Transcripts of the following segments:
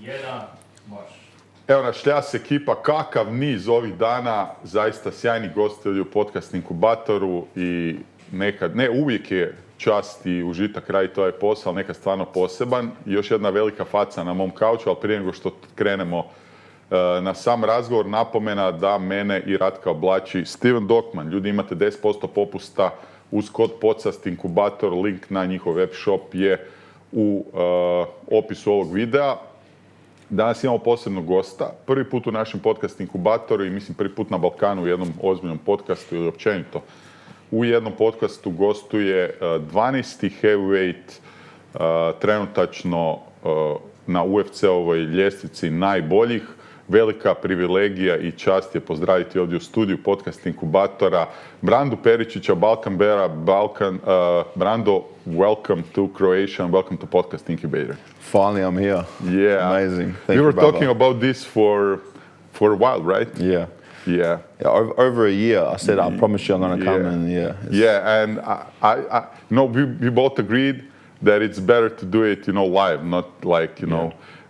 Jedan, može. Evo nas šljas ekipa, kakav niz ovih dana, zaista sjajni gosti u podcast Inkubatoru i nekad, ne uvijek je čast i užitak raditi ovaj posao, ali nekad stvarno poseban. I još jedna velika faca na mom kauču, ali prije nego što krenemo na sam razgovor, napomena da mene i Ratka oblači Steven Dokman. Ljudi, imate 10% popusta uz kod PODCASTINKUBATOR, link na njihov web shop je u opisu ovog videa. Danas imamo posebnog gosta, prvi put u našem podcast Inkubatoru i mislim prvi put na Balkanu u jednom ozbiljnom podcastu ili općenito. U jednom podcastu gostuje 12. heavyweight trenutačno na UFC-ovoj ljestvici najboljih. Velika privilegija i čast je pozdraviti ovdje u studiju podcast Inkubatora Brando Peričića, Balkan Beara. Brando, welcome to Croatia and welcome to podcast Inkubator. Finally, I'm here. Yeah. Amazing. We were talking about this for a while, right? Yeah. Yeah. Over a year, I said, I promise you I'm going to come and Yeah, and I we both agreed that it's better to do it, live, not like,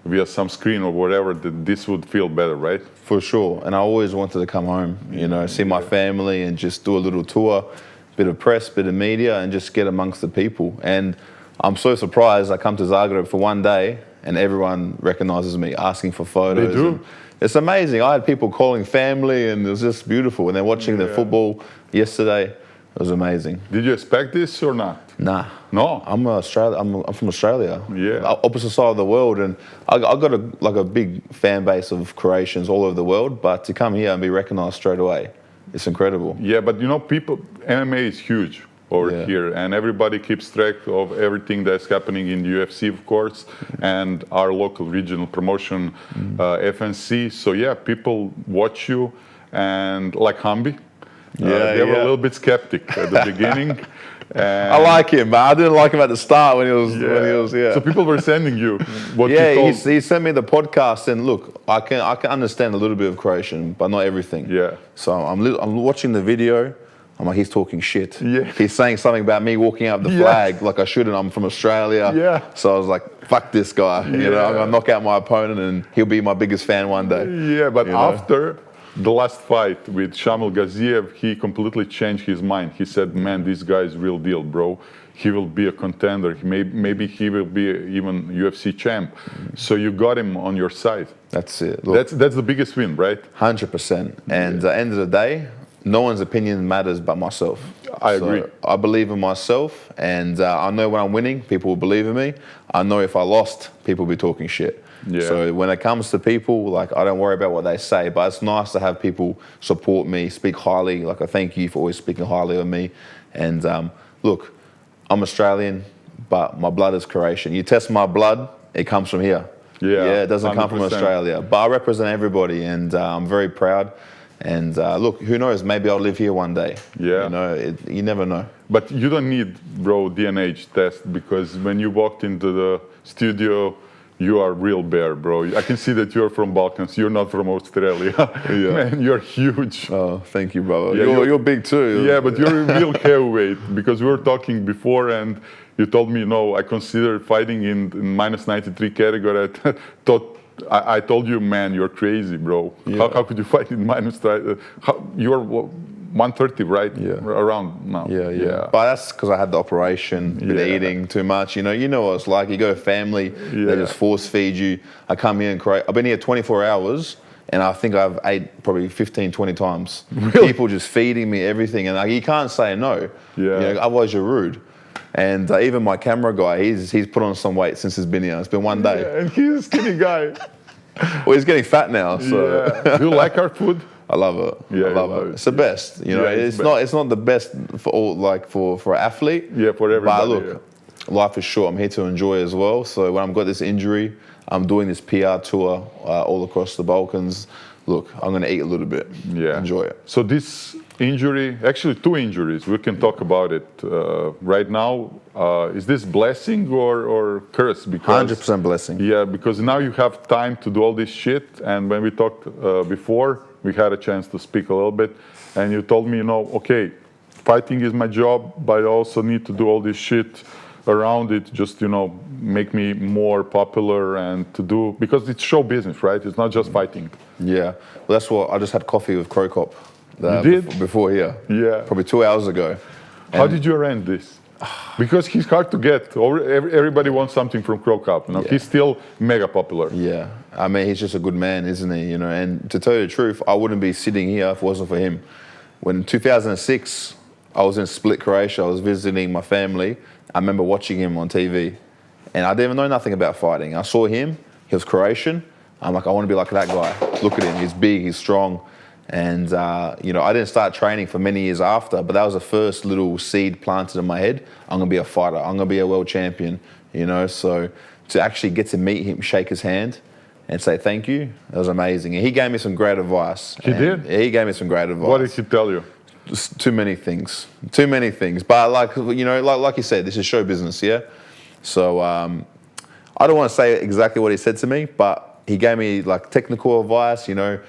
via some screen or whatever, that this would feel better, right? For sure. And I always wanted to come home, see my family and just do a little tour, bit of press, bit of media, and just get amongst the people. And I'm so surprised I come to Zagreb for one day and everyone recognizes me, asking for photos. They do? It's amazing. I had people calling family and it was just beautiful. And they're watching the football yesterday. It was amazing. Did you expect this or not? Nah. No? I'm from Australia. Yeah. Opposite side of the world, and I got a big fan base of Croatians all over the world. But to come here and be recognized straight away, it's incredible. Yeah, but people, MMA is huge over here, and everybody keeps track of everything that's happening in the UFC, of course, and our local regional promotion, FNC. So yeah, people watch you, and like Hambi. They were a little bit skeptic at the beginning. I like him, but I didn't like him at the start when he was. So people were sending you what you told. He sent me the podcast, and look, I can understand a little bit of Croatian, but not everything. Yeah. So I'm watching the video. I'm like, he's talking shit. Yeah. He's saying something about me walking up the flag like I shouldn't. I'm from Australia. Yeah. So I was like, fuck this guy. I'm gonna knock out my opponent, and he'll be my biggest fan one day. Yeah, but after the last fight with Shamil Gaziev, he completely changed his mind. He said, man, this guy is real deal, bro. He will be a contender. Maybe he will be even UFC champ. So you got him on your side. That's it. Look, that's the biggest win, right? 100%. And at the end of the day, no one's opinion matters but myself. I agree. I believe in myself, and I know when I'm winning, people will believe in me. I know if I lost, people will be talking shit. Yeah. So when it comes to people, I don't worry about what they say, but it's nice to have people support me, speak highly. I thank you for always speaking highly of me. And look, I'm Australian, but my blood is Croatian. You test my blood, it comes from here. Yeah, it doesn't 100%. Come from Australia. But I represent everybody, and I'm very proud. And look, who knows? Maybe I'll live here one day. Yeah. You never know. But you don't need, bro, DNA test, because when you walked into the studio, you are real bear, bro. I can see that you're from Balkans. You're not from Australia. Man, you're huge. Oh, thank you, brother. Yeah, you're big too. Yeah, but you're a real heavyweight, because we were talking before and you told me, I consider fighting in minus 93 category. I told you, man, you're crazy, bro. Yeah. How could you fight in minus 30? You're 130, right? Yeah. Around now. Yeah. But that's because I had the operation, been eating too much. You know what it's like. You go to family, they just force feed you. I come here and I've been here 24 hours, and I think I've ate probably 15, 20 times. Really? People just feeding me everything, and you can't say no. Yeah. Otherwise you're rude. And even my camera guy, he's put on some weight since he's been here. It's been one day. Yeah, and he's a skinny guy. Well, he's getting fat now. So. Yeah. Do you like our food? I love it. Yeah, I love it. It's the best. It's not the best for all, for an athlete. Yeah, for everybody. But look, life is short. I'm here to enjoy as well. So when I've got this injury, I'm doing this PR tour all across the Balkans. Look, I'm going to eat a little bit. Yeah. Enjoy it. So this injury, actually 2 injuries, we can talk about it right now. Is this blessing or curse? Because 100% blessing. Yeah, because now you have time to do all this shit. And when we talked before, we had a chance to speak a little bit. And you told me, okay, fighting is my job, but I also need to do all this shit around it, just, make me more popular and to do, because it's show business, right? It's not just fighting. Yeah. Well, that's what I just had coffee with Cro Cop. You did? Before here. Yeah. Probably 2 hours ago. How did you arrange this? Because he's hard to get. Everybody wants something from Cro Cop. You know, he's still mega popular. Yeah, I mean, he's just a good man, isn't he? You know, and to tell you the truth, I wouldn't be sitting here if it wasn't for him. When in 2006, I was in Split, Croatia. I was visiting my family. I remember watching him on TV, and I didn't even know nothing about fighting. I saw him. He was Croatian. I'm like, I want to be like that guy. Look at him. He's big. He's strong. And, you know, I didn't start training for many years after, but that was the first little seed planted in my head. I'm going to be a fighter. I'm going to be a world champion, you know. So to actually get to meet him, shake his hand and say thank you, that was amazing. And he gave me some great advice. He did? He gave me some great advice. What did he tell you? Just too many things. Too many things. But, like, you know, like you said, this is show business, yeah? So I don't want to say exactly what he said to me, but he gave me, like, technical advice, you know,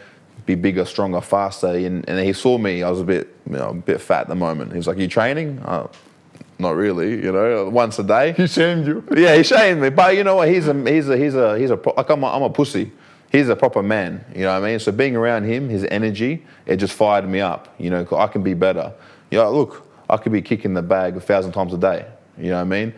be bigger, stronger, faster. And he saw me, I was a bit fat at the moment. He was like, you training? Not really, you know, once a day. He shamed you. Yeah, he shamed me. But you know what, like I'm a pussy. He's a proper man, you know what I mean? So being around him, his energy, it just fired me up. You know, I can be better. You know, look, I could be kicking the bag 1,000 times a day. You know what I mean?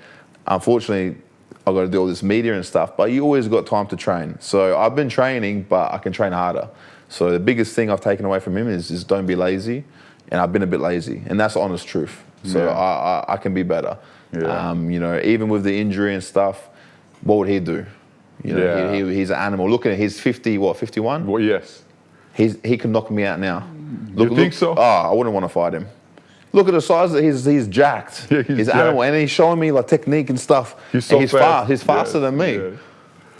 Unfortunately, I've got to do all this media and stuff, but you always got time to train. So I've been training, but I can train harder. So the biggest thing I've taken away from him is don't be lazy, and I've been a bit lazy, and that's the honest truth. So I can be better. Yeah. You know, even with the injury and stuff, what would he do? You know, he's an animal. Look at him, he's 51? Well, yes. He can knock me out now. You think so? I wouldn't want to fight him. Look at the size that he's jacked. Yeah, he's jacked. Animal, and he's showing me like technique and stuff. He's so fast. He's faster than me. Yeah.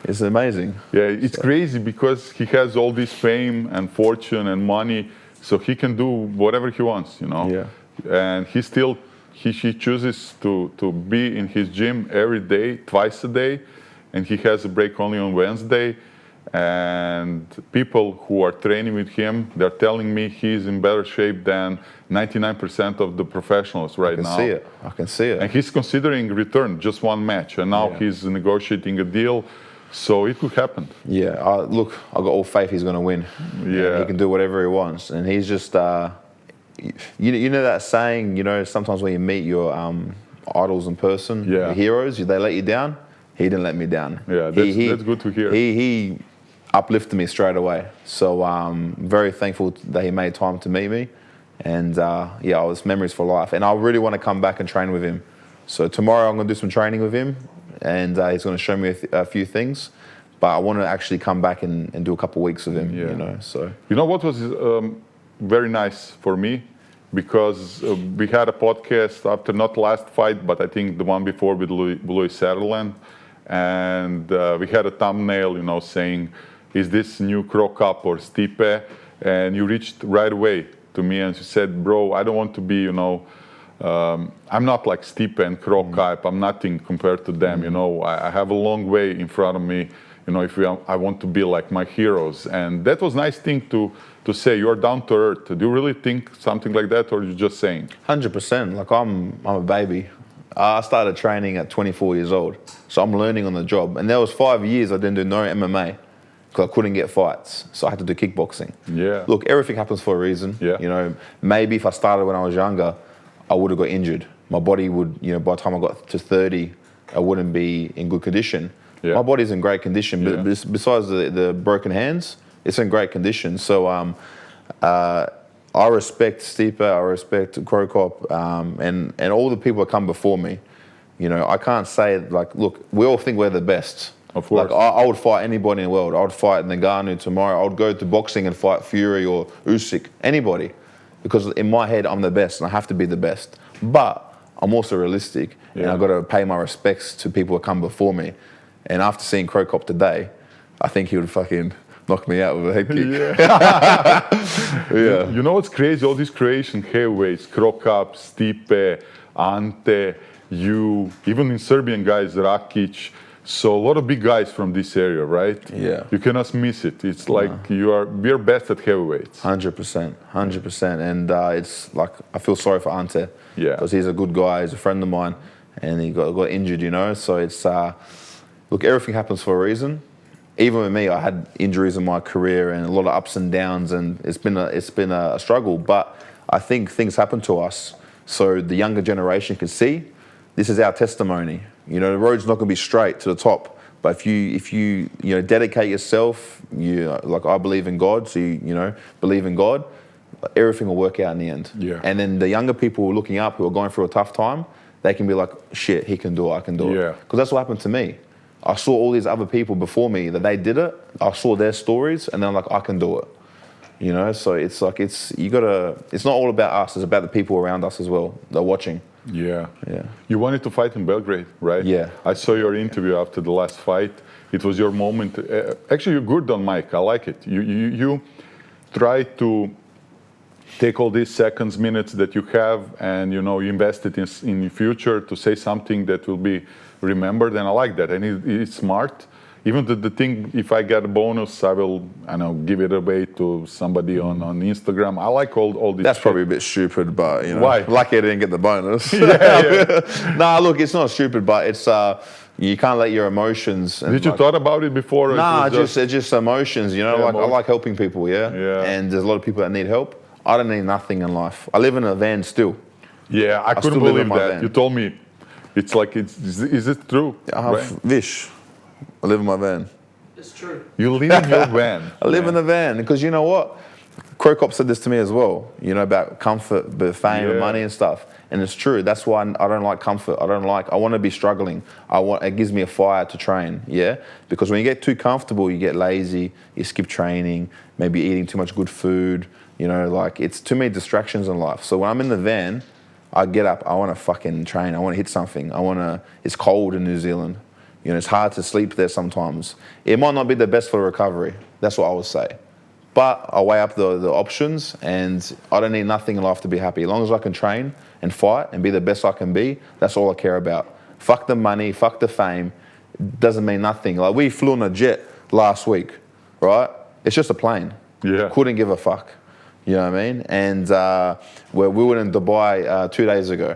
It's amazing. Yeah, it's crazy because he has all this fame and fortune and money, so he can do whatever he wants, you know. Yeah. And he chooses to be in his gym every day, twice a day, and he has a break only on Wednesday. And people who are training with him, they're telling me he's in better shape than 99% of the professionals right now. I can see it. And he's considering return, just one match, and now he's negotiating a deal. So it could happen. Yeah, look, I got all faith he's going to win. Yeah, he can do whatever he wants, and he's just, you know that saying, you know, sometimes when you meet your idols in person, your heroes, they let you down. He didn't let me down. Yeah, that's good to hear. He uplifted me straight away. So I'm very thankful that he made time to meet me, and yeah, it was memories for life. And I really want to come back and train with him. So tomorrow I'm going to do some training with him. And he's going to show me a few things, but I want to actually come back and do a couple of weeks with him. You know, so you know what was very nice for me, because we had a podcast after not the last fight, but I think the one before with Louis Sutherland, and we had a thumbnail, you know, saying, "Is this new Cro Cop or Stipe?" And you reached right away to me and you said, "Bro, I don't want to be, you know." I'm not like Stipe and Cro Cop. I'm nothing compared to them. You know, I have a long way in front of me. You know, I want to be like my heroes, and that was a nice thing to say. You're down to earth. Do you really think something like that, or are you just saying? 100%. Like I'm a baby. I started training at 24 years old, so I'm learning on the job. And there was 5 years I didn't do no MMA because I couldn't get fights, so I had to do kickboxing. Yeah. Look, everything happens for a reason. Yeah. You know, maybe if I started when I was younger, I would have got injured. My body would, you know, by the time I got to 30, I wouldn't be in good condition. Yeah. My body's in great condition, but besides the broken hands, it's in great condition. So I respect Stipe, I respect Cro Cop, and all the people that come before me. You know, I can't say, like, look, we all think we're the best. Of course. Like, I would fight anybody in the world. I would fight Ngannou tomorrow. I would go to boxing and fight Fury or Usyk, anybody. Because in my head, I'm the best, and I have to be the best. But I'm also realistic, and I've got to pay my respects to people who come before me. And after seeing Cro Cop today, I think he would fucking knock me out with a head kick. Yeah. You know what's crazy? All these Croatian heavyweights, Cro Cop, Stipe, Ante, you, even in Serbian guys, Rakić. So a lot of big guys from this area, right? Yeah. You cannot miss it. It's like we're best at heavyweights. 100%. And it's like, I feel sorry for Ante. Yeah. Because he's a good guy, he's a friend of mine, and he got injured, you know? So it's look, everything happens for a reason. Even with me, I had injuries in my career and a lot of ups and downs, and it's been a struggle. But I think things happen to us so the younger generation can see this is our testimony. You know, the road's not going to be straight to the top, but if you dedicate yourself, like I believe in God, so you believe in God, everything will work out in the end. Yeah. And then the younger people who are looking up, who are going through a tough time, they can be like, shit, he can do it, I can do it. Because that's what happened to me. I saw all these other people before me that they did it. I saw their stories, and then I'm like, I can do it. You know, so it's like it's not all about us. It's about the people around us as well. They're watching. Yeah. Yeah. You wanted to fight in Belgrade, right? Yeah. I saw your interview after the last fight. It was your moment. Actually, you're good on mic. I like it. You try to take all these seconds, minutes that you have, and you invest it in the future to say something that will be remembered, and I like that. And it's smart. Even the thing, if I get a bonus, I will, give it away to somebody on Instagram. I like all this. That's probably a bit stupid, but Why? Lucky I didn't get the bonus. Nah, look, it's not stupid, but it's you can't let your emotions. Did you thought about it before? Nah, it's just emotions. I like helping people. Yeah. And there's a lot of people that need help. I don't need nothing in life. I live in a van still. Yeah, I couldn't believe that. Van. You told me, it's like is it true? I have Vish. I live in my van. It's true. You live in your van. I live in a van because you know what? Cro Cop said this to me as well. About comfort, but fame and money and stuff. And it's true. That's why I don't like comfort. I want to be struggling. It gives me a fire to train. Yeah. Because when you get too comfortable, you get lazy. You skip training. Maybe eating too much good food. It's too many distractions in life. So when I'm in the van, I get up. I want to fucking train. I want to hit something. It's cold in New Zealand. It's hard to sleep there sometimes. It might not be the best for recovery. That's what I would say. But I weigh up the options, and I don't need nothing in life to be happy. As long as I can train and fight and be the best I can be, that's all I care about. Fuck the money, fuck the fame. Doesn't mean nothing. Like, we flew on a jet last week, right? It's just a plane. Yeah. Couldn't give a fuck. You know what I mean? And we were in Dubai 2 days ago.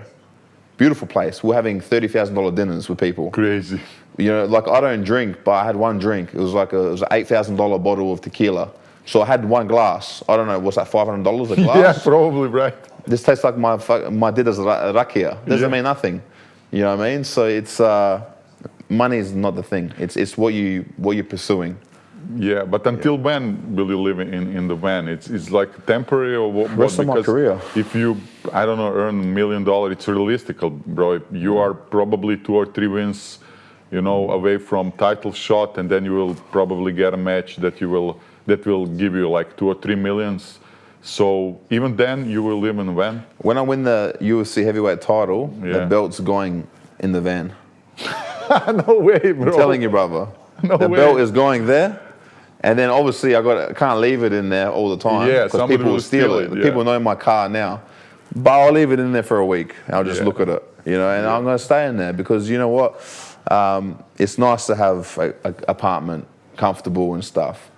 Beautiful place. We're having $30,000 dinners with people. Crazy. I don't drink, but I had one drink. It was like an $8,000 bottle of tequila. So I had one glass. I don't know, what's that, $500 a glass? Yeah, probably, right. This tastes like my dida's rakia. Doesn't mean nothing. You know what I mean? So it's money is not the thing. It's what you're pursuing. Yeah, but until when will you live in the van? It's like temporary or what? Rest of my career. If you, earn $1 million, it's realistic, bro. You are probably 2 or 3 wins, away from title shot, and then you will probably get a match that will give you like 2 or 3 millions. So even then, you will live in a van. When I win the UFC heavyweight title, the belt's going in the van. No way, bro. I'm telling you, brother. No the way. belt is going there. And then obviously I can't leave it in there all the time. Yeah, because people will steal it. Yeah. People know my car now. But I'll leave it in there for a week. I'll just look at it, and I'm going to stay in there because you know what? It's nice to have an apartment, comfortable and stuff.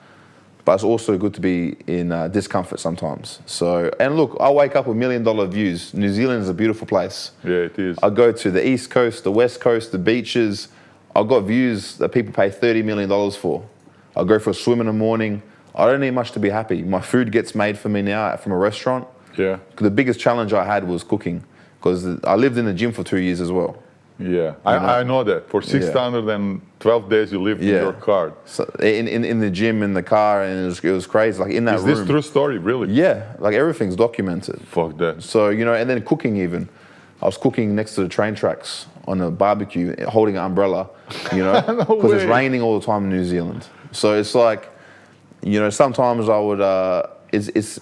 But it's also good to be in discomfort sometimes. So, and look, I wake up with $1 million views. New Zealand is a beautiful place. Yeah, it is. I go to the East Coast, the West Coast, the beaches. I've got views that people pay $30 million for. I'll go for a swim in the morning. I don't need much to be happy. My food gets made for me now from a restaurant. Yeah. The biggest challenge I had was cooking because I lived in the gym for 2 years as well. Yeah, I know that. For 612 days you lived in your car. So in the gym, in the car, and it was crazy. Like in that room. Is this true story, really? Yeah, like everything's documented. Fuck that. So, and then cooking even. I was cooking next to the train tracks on a barbecue, holding an umbrella, because it's raining all the time in New Zealand. So it's like, sometimes I would, it's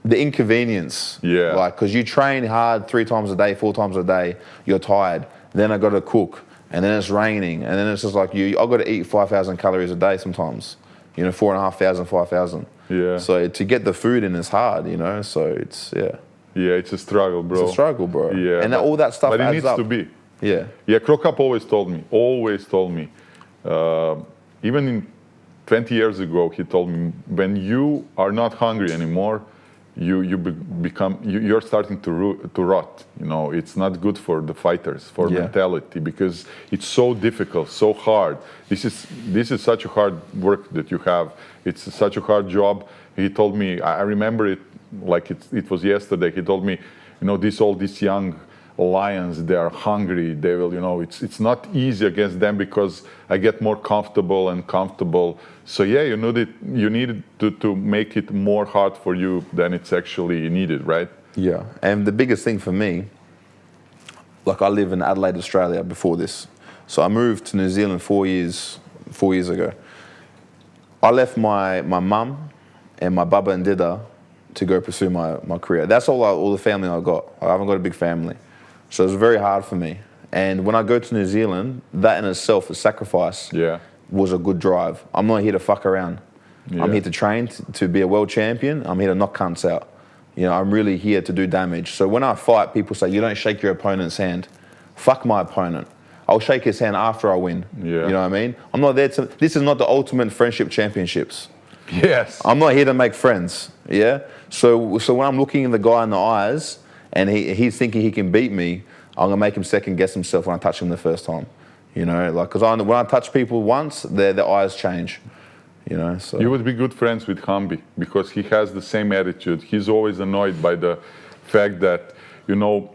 the inconvenience. Yeah. Like, because you train hard 3 times a day, 4 times a day, you're tired. Then I got to cook, and then it's raining, and then it's just like I got to eat 5,000 calories a day sometimes. 4,500, 5,000. Yeah. So to get the food in is hard, So it's, Yeah, it's a struggle, bro. It's a struggle, bro. Yeah. And all that stuff adds up. But it needs to be. Yeah. Yeah, Cro Cop always told me, even 20 years ago, he told me, when you are not hungry anymore, you're starting to rot. You know, it's not good for the fighters, for mentality, because it's so difficult, so hard. This is such a hard work that you have. It's such a hard job. He told me, I remember it like it was yesterday. He told me, you know, all these young lions, they are hungry. They will, you know, it's not easy against them because I get more comfortable. So yeah, you needed to make it more hard for you than it's actually needed, right? Yeah, and the biggest thing for me, like I live in Adelaide, Australia before this. So I moved to New Zealand 4 years ago. I left my mum and my baba and dida to go pursue my career. That's all the family I got. I haven't got a big family. So it was very hard for me. And when I go to New Zealand, that in itself, the sacrifice, was a good drive. I'm not here to fuck around. Yeah. I'm here to train to be a world champion. I'm here to knock cunts out. You know, I'm really here to do damage. So when I fight, people say, you don't shake your opponent's hand. Fuck my opponent. I'll shake his hand after I win. Yeah. You know what I mean? I'm not there to... This is not the ultimate friendship championships. Yes. I'm not here to make friends. Yeah? So when I'm looking in the guy in the eyes and he's thinking he can beat me, I'm going to make him second guess himself when I touch him the first time. You know, like, because when I touch people once, their eyes change. You know, so. You would be good friends with Hambi because he has the same attitude. He's always annoyed by the fact that, you know,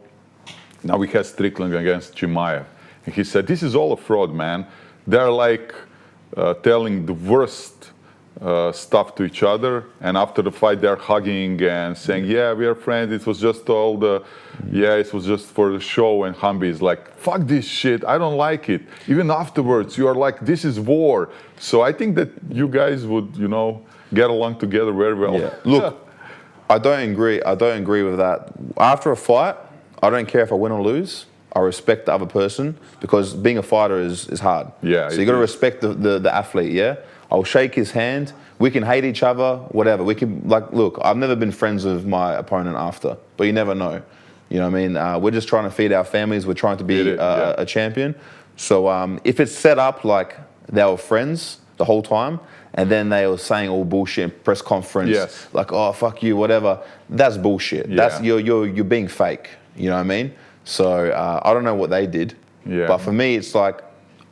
now we had Strickland against Chimaev. And he said, this is all a fraud, man. They're like telling the worst stuff to each other, and after the fight they're hugging and saying, yeah, we are friends, it was just it was just for the show. And Hambi is like, fuck this shit, I don't like it. Even afterwards you are like, this is war. So I think that you guys would, you know, get along together very well. Yeah. Look, I don't agree with that. After a fight, I don't care if I win or lose. I respect the other person because being a fighter is hard. Yeah. So you got to respect the athlete, yeah? I'll shake his hand. We can hate each other, whatever. We can, like, look, I've never been friends with my opponent after, but you never know. You know what I mean? We're just trying to feed our families. We're trying to be a champion. So if it's set up like they were friends the whole time, and then they were saying all bullshit in press conference, like, oh, fuck you, whatever, that's bullshit. Yeah. That's you're being fake. You know what I mean? So I don't know what they did, but for me, it's like,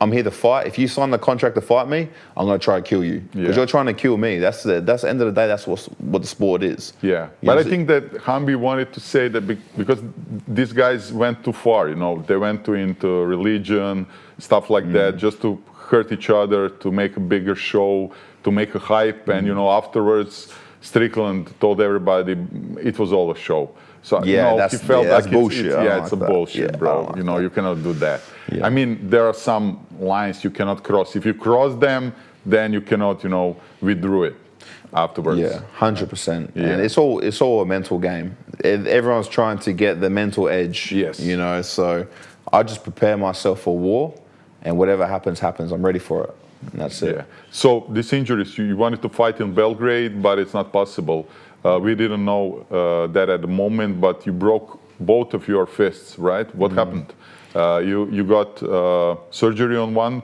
I'm here to fight. If you sign the contract to fight me, I'm going to try to kill you. Because you're trying to kill me. That's the end of the day, that's what the sport is. Yeah. But I think that Hambi wanted to say that because these guys went too far, you know, they went into religion, stuff like that, just to hurt each other, to make a bigger show, to make a hype. And, you know, afterwards, Strickland told everybody it was all a show. So he felt like bullshit. It's a bullshit, bro. You know, you cannot do that. Yeah. I mean, there are some lines you cannot cross. If you cross them, then you cannot, you know, withdraw it afterwards. Yeah, 100%. Yeah. And it's all a mental game. Everyone's trying to get the mental edge. Yes. You know, so I just prepare myself for war, and whatever happens, happens. I'm ready for it. And that's it. Yeah. So these injuries, you wanted to fight in Belgrade, but it's not possible. We didn't know that at the moment, but you broke both of your fists, right? What happened? You got surgery on one,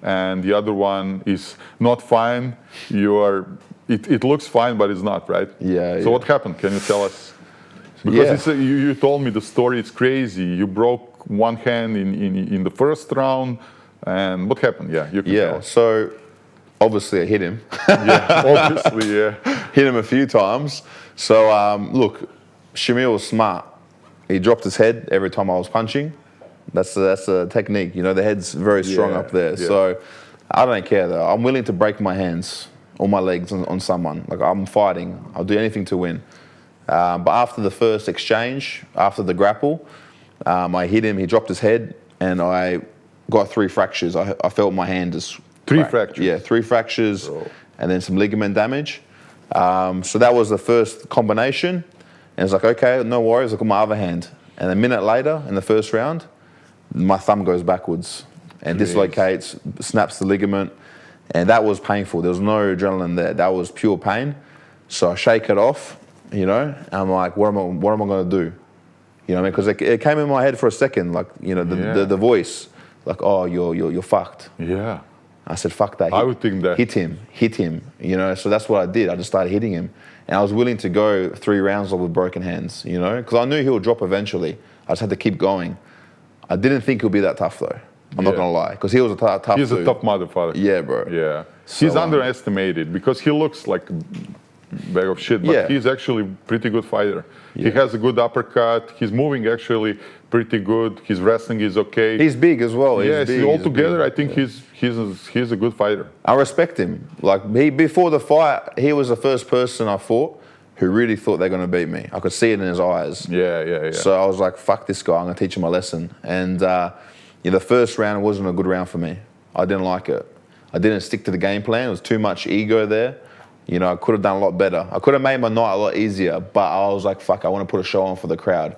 and the other one is not fine. It looks fine, but it's not, right? Yeah. So what happened? Can you tell us? Because you told me the story. It's crazy. You broke one hand in the first round, and what happened? Yeah, you can tell us. So obviously I hit him. Obviously, hit him a few times. So look, Shamil was smart. He dropped his head every time I was punching. That's a technique. You know, the head's very strong up there. Yeah. So I don't care though. I'm willing to break my hands or my legs on someone. Like, I'm fighting. I'll do anything to win. But after the first exchange, after the grapple, I hit him. He dropped his head, and I got 3 fractures. I felt my hand just 3 fractures? Yeah, 3 fractures, and then some ligament damage. So that was the first combination. And it's like, okay, no worries, look at my other hand. And a minute later, in the first round, my thumb goes backwards and dislocates, snaps the ligament. And that was painful. There was no adrenaline there. That was pure pain. So I shake it off, you know, and I'm like, what am I going to do? You know what I mean? Because it came in my head for a second, like, you know, the voice, like, oh, you're fucked. Yeah. I said, fuck that. I would think that. Hit him, you know. So that's what I did. I just started hitting him. And I was willing to go 3 rounds with broken hands, you know, because I knew he would drop eventually. I just had to keep going. I didn't think he'd be that tough, though. I'm not going to lie, because he was a tough He's dude. a tough motherfucker. Yeah, bro. Yeah. So, he's underestimated because he looks like a bag of shit, but he's actually a pretty good fighter. Yeah. He has a good uppercut. He's moving actually pretty good. His wrestling is okay. He's big as well. Yes, altogether, I think yeah. he's a good fighter. I respect him. Like, before the fight, he was the first person I fought who really thought they're going to beat me. I could see it in his eyes. Yeah. So I was like, fuck this guy, I'm going to teach him a lesson. And the first round wasn't a good round for me. I didn't like it. I didn't stick to the game plan. It was too much ego there. You know, I could have done a lot better. I could have made my night a lot easier, but I was like, fuck, I want to put a show on for the crowd.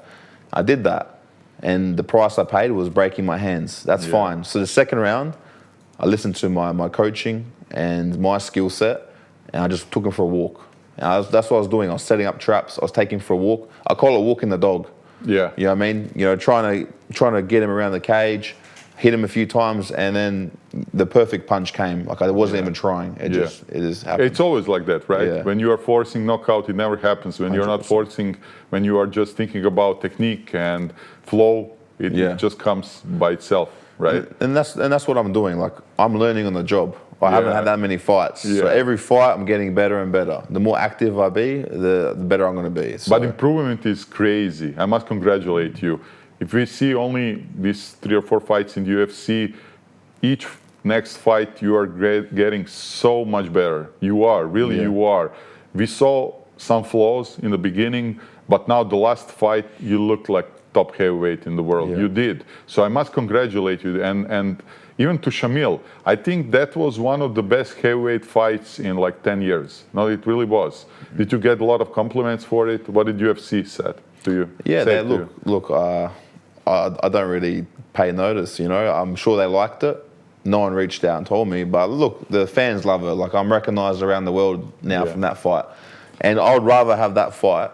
I did that. And the price I paid was breaking my hands. That's fine. So the second round, I listened to my coaching and my skill set, and I just took him for a walk. And that's what I was doing. I was setting up traps. I was taking him for a walk. I call it walking the dog. Yeah. You know what I mean? You know, trying to get him around the cage, hit him a few times, and then the perfect punch came. Like, I wasn't even trying. It just happened. It's always like that, right? Yeah. When you are forcing knockout, it never happens. When you're not 100%. forcing, when you are just thinking about technique and flow, it just comes by itself, right? And that's what I'm doing. Like, I'm learning on the job. I haven't had that many fights. So every fight, I'm getting better and better. The more active I be, the better I'm going to be. So. But improvement is crazy. I must congratulate you. If we see only these 3 or 4 fights in the UFC, each next fight you are getting so much better. You are, really you are. We saw some flaws in the beginning, but now the last fight, you looked like top heavyweight in the world. You did. So I must congratulate you. And even to Shamil, I think that was one of the best heavyweight fights in like 10 years. No, it really was. Did you get a lot of compliments for it? What did UFC say to you? Yeah, look, I don't really pay notice, you know. I'm sure they liked it. No one reached out and told me, but look, the fans love it. Like, I'm recognized around the world now from that fight. And I would rather have that fight,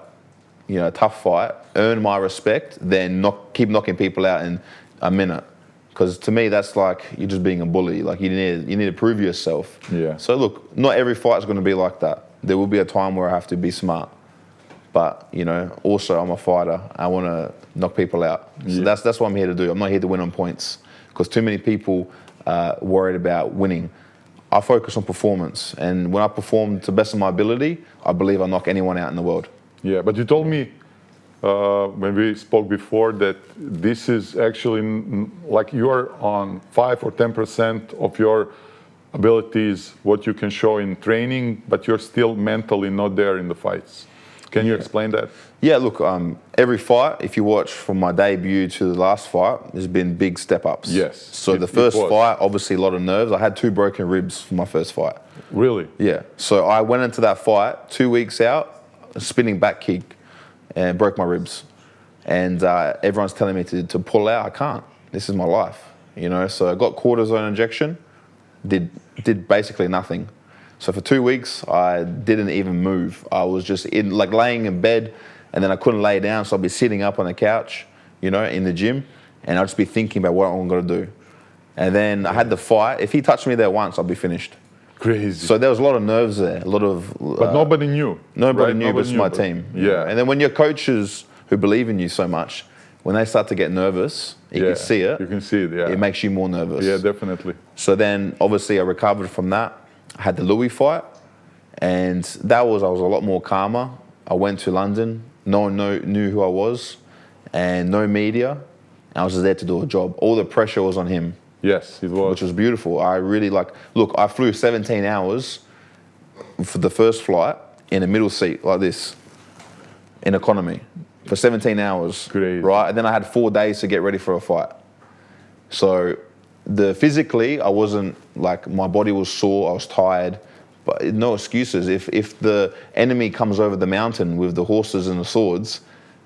you know, a tough fight, earn my respect than keep knocking people out in a minute. Because to me, that's like you're just being a bully. Like, you need to prove yourself. Yeah. So look, not every fight is going to be like that. There will be a time where I have to be smart. But, you know, also I'm a fighter. I want to knock people out. So that's what I'm here to do. I'm not here to win on points. Because too many people are worried about winning. I focus on performance. And when I perform to the best of my ability, I believe I knock anyone out in the world. Yeah, but you told me when we spoke before that this is actually like you are on 5 or 10% of your abilities, what you can show in training, but you're still mentally not there in the fights. Can you explain that? Yeah, look, every fight, if you watch from my debut to the last fight, there's been big step-ups. Yes. So the first fight, obviously a lot of nerves. I had 2 broken ribs for my first fight. Really? Yeah. So I went into that fight 2 weeks out, a spinning back kick, and broke my ribs. And everyone's telling me to pull out. I can't. This is my life, you know. So I got cortisone injection, did basically nothing. So for 2 weeks, I didn't even move. I was just laying in bed, and then I couldn't lay down, so I'd be sitting up on the couch, you know, in the gym, and I'd just be thinking about what I'm going to do. And then I had the fight. If he touched me there once, I'd be finished. Crazy. So there was a lot of nerves there, a lot of... But nobody knew. Nobody knew, but it's my team. Yeah. And then when your coaches who believe in you so much, when they start to get nervous, you can see it. You can see it, It makes you more nervous. Yeah, definitely. So then, obviously, I recovered from that. I had the Louis fight, and I was a lot more calmer. I went to London. No one knew who I was, and no media. I was just there to do a job. All the pressure was on him. Yes, it was. Which was beautiful. I really look, I flew 17 hours for the first flight in a middle seat like this, in economy, for 17 hours. Crazy. Right? And then I had 4 days to get ready for a fight. So physically, I wasn't, my body was sore, I was tired, but no excuses. If the enemy comes over the mountain with the horses and the swords,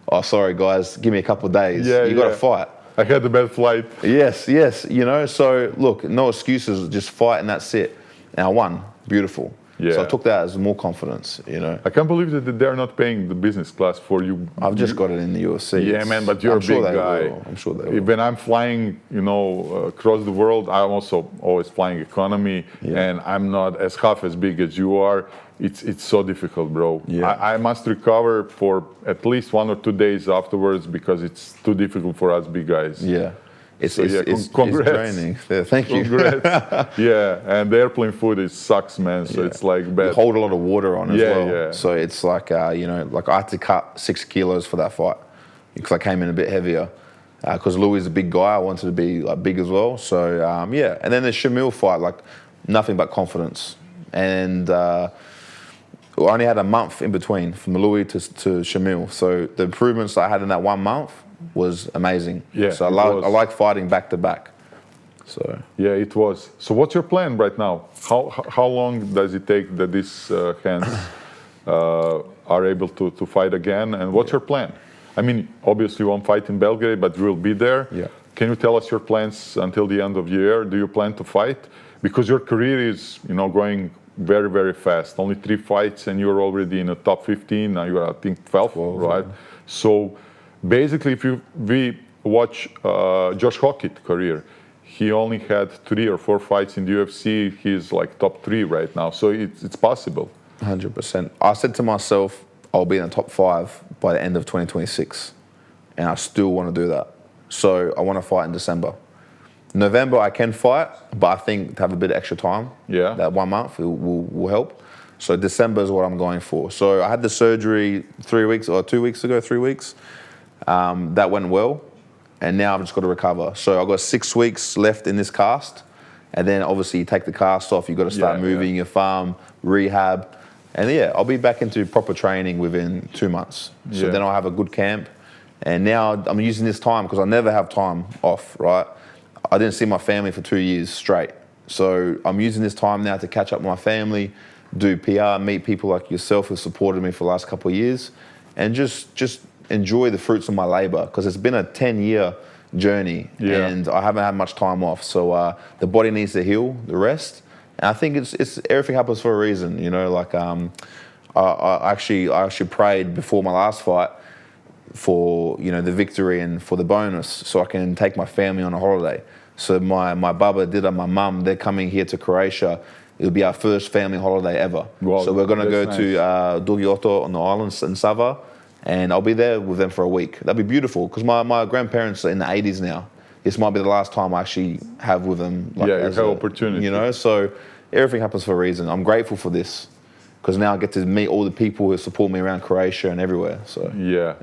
oh, sorry guys, give me a couple of days. You got to fight. I had a bad flight. Yes, you know, so look, no excuses, just fight and that's it. And I won, beautiful. So I took that as more confidence, you know. I can't believe that they're not paying the business class for you. I've just got it in the UFC. Yeah, man, but you're a big guy. I'm sure they will. When I'm flying, you know, across the world, I'm also always flying economy, and I'm not half as big as you are. It's so difficult, bro. Yeah. I must recover for at least 1 or 2 days afterwards because it's too difficult for us big guys. Yeah. It's congrats. draining. Yeah, thank you. Congrats. Yeah, and the airplane food sucks, man. So it's like bad. You hold a lot of water on as well. Yeah. So it's like, you know, like I had to cut 6 kilos for that fight because I came in a bit heavier. Because Louis is a big guy, I wanted to be like big as well. So yeah, and then the Shamil fight, like nothing but confidence. And I only had a month in between from Louis to Shamil. So the improvements I had in that 1 month was amazing. Yeah, so I like fighting back to back. So yeah, it was. So what's your plan right now? How long does it take that these hands are able to fight again? And what's your plan? I mean, obviously you won't fight in Belgrade, but you will be there. Yeah. Can you tell us your plans until the end of the year? Do you plan to fight? Because your career is, you know, going very, very fast. Only 3 fights and you're already in the top 15. Now you're, I think, 12, right? So basically, if we watch Josh Hockett's career, he only had 3 or 4 fights in the UFC. He's like top 3 right now. So it's possible. 100%. I said to myself, I'll be in the top 5 by the end of 2026. And I still want to do that. So I want to fight in December. November I can fight, but I think to have a bit of extra time, that 1 month will help. So December is what I'm going for. So I had the surgery 3 weeks or 2 weeks ago, 3 weeks. That went well, and now I've just got to recover. So I've got 6 weeks left in this cast, and then obviously you take the cast off, you've got to start moving your farm, rehab, and I'll be back into proper training within 2 months. So then I'll have a good camp, and now I'm using this time because I never have time off, right? I didn't see my family for 2 years straight. So I'm using this time now to catch up with my family, do PR, meet people like yourself who supported me for the last couple of years, and just enjoy the fruits of my labor, because it's been a 10-year journey and I haven't had much time off. So the body needs to heal, the rest. And I think it's everything happens for a reason, you know. Like I actually prayed before my last fight for, you know, the victory and for the bonus, so I can take my family on a holiday. So my baba, Dida, my mum, they're coming here to Croatia. It'll be our first family holiday ever. Wow, so we're going to go to Dugiotto on the islands in Sava, and I'll be there with them for a week. That'd be beautiful, because my grandparents are in the 80s now. This might be the last time I actually have with them. Like, you have opportunity. You know, so everything happens for a reason. I'm grateful for this, because now I get to meet all the people who support me around Croatia and everywhere. So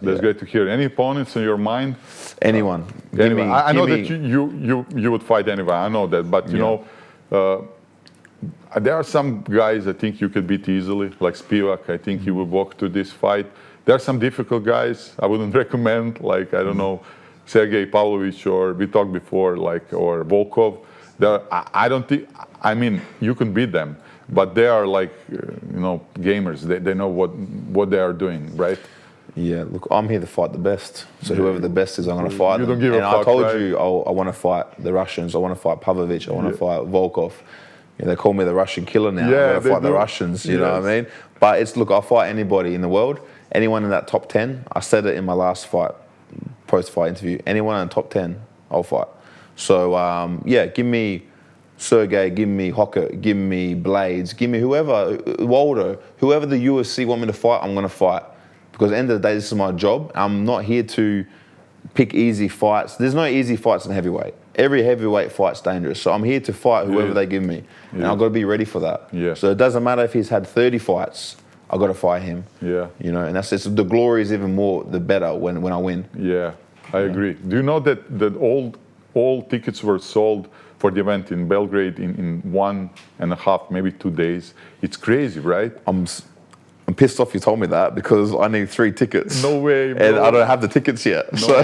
that's great to hear. Any opponents in your mind? Anyone. I know that you would fight anyone. I know that, but you know, there are some guys I think you could beat easily, like Spivak. I think he would walk to this fight. There are some difficult guys I wouldn't recommend, like, I don't know, Sergey Pavlovich, or we talked before, like, or Volkov. I don't think, I mean, you can beat them, but they are like, you know, gamers. They know what they are doing, right? Yeah, look, I'm here to fight the best. So whoever the best is, I'm going to fight them. You don't give a fuck, I told you I want to fight the Russians. I want to fight Pavlovich. I want to fight Volkov. You know, they call me the Russian killer now. I'm going to fight the Russians, you know what I mean? But look, I'll fight anybody in the world. Anyone in that top 10, I said it in my last fight, post-fight interview, anyone in the top 10, I'll fight. So, give me Sergey, give me Hockett, give me Blades, give me whoever, Waldo, whoever the UFC want me to fight, I'm going to fight. Because at the end of the day, this is my job. I'm not here to pick easy fights. There's no easy fights in heavyweight. Every heavyweight fight's dangerous. So I'm here to fight whoever they give me. And I've got to be ready for that. So it doesn't matter if he's had 30 fights, I've got to fight him. You know, and that's just, the glory is even more, the better when I win. I agree. Do you know that all tickets were sold for the event in Belgrade in 1.5, maybe 2 days? It's crazy, right? I'm pissed off you told me that, because I need 3 tickets. No way, bro. And I don't have the tickets yet. No. So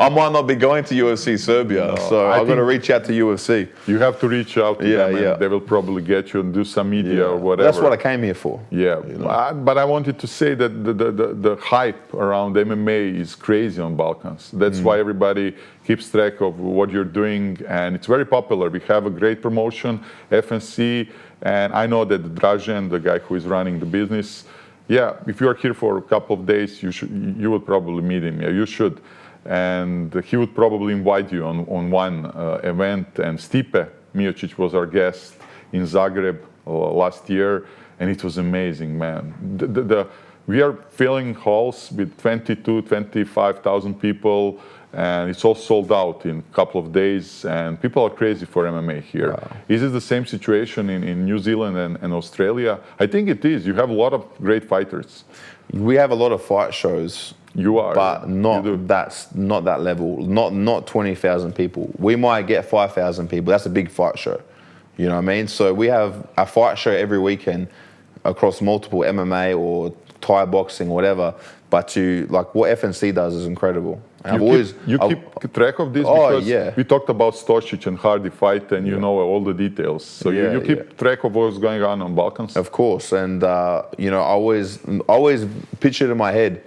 I might not be going to UFC Serbia. So I've got to reach out to UFC. You have to reach out to them, and they will probably get you and do some media or whatever. That's what I came here for. You know? But I wanted to say that the hype around MMA is crazy on Balkans. That's why everybody keeps track of what you're doing, and it's very popular. We have a great promotion, FNC, And I know that Dražen, the guy who is running the business, yeah, if you are here for a couple of days, you would probably meet him. Yeah, you should. And he would probably invite you on one event. And Stipe Miocic was our guest in Zagreb last year, and it was amazing, man. We are filling halls with 25,000 people, and it's all sold out in a couple of days, and people are crazy for MMA here. Wow. Is it the same situation in New Zealand and Australia? I think it is. You have a lot of great fighters. We have a lot of fight shows. You are, but not that level. Not 20,000 people. We might get 5,000 people. That's a big fight show. You know what I mean? So we have a fight show every weekend across multiple MMA or Thai boxing, whatever. But like what FNC does is incredible. You keep track of this because we talked about Stosic and Hardy fight, and you know all the details. So you keep track of what's going on Balkans. Of course, and you know, I always pictured in my head,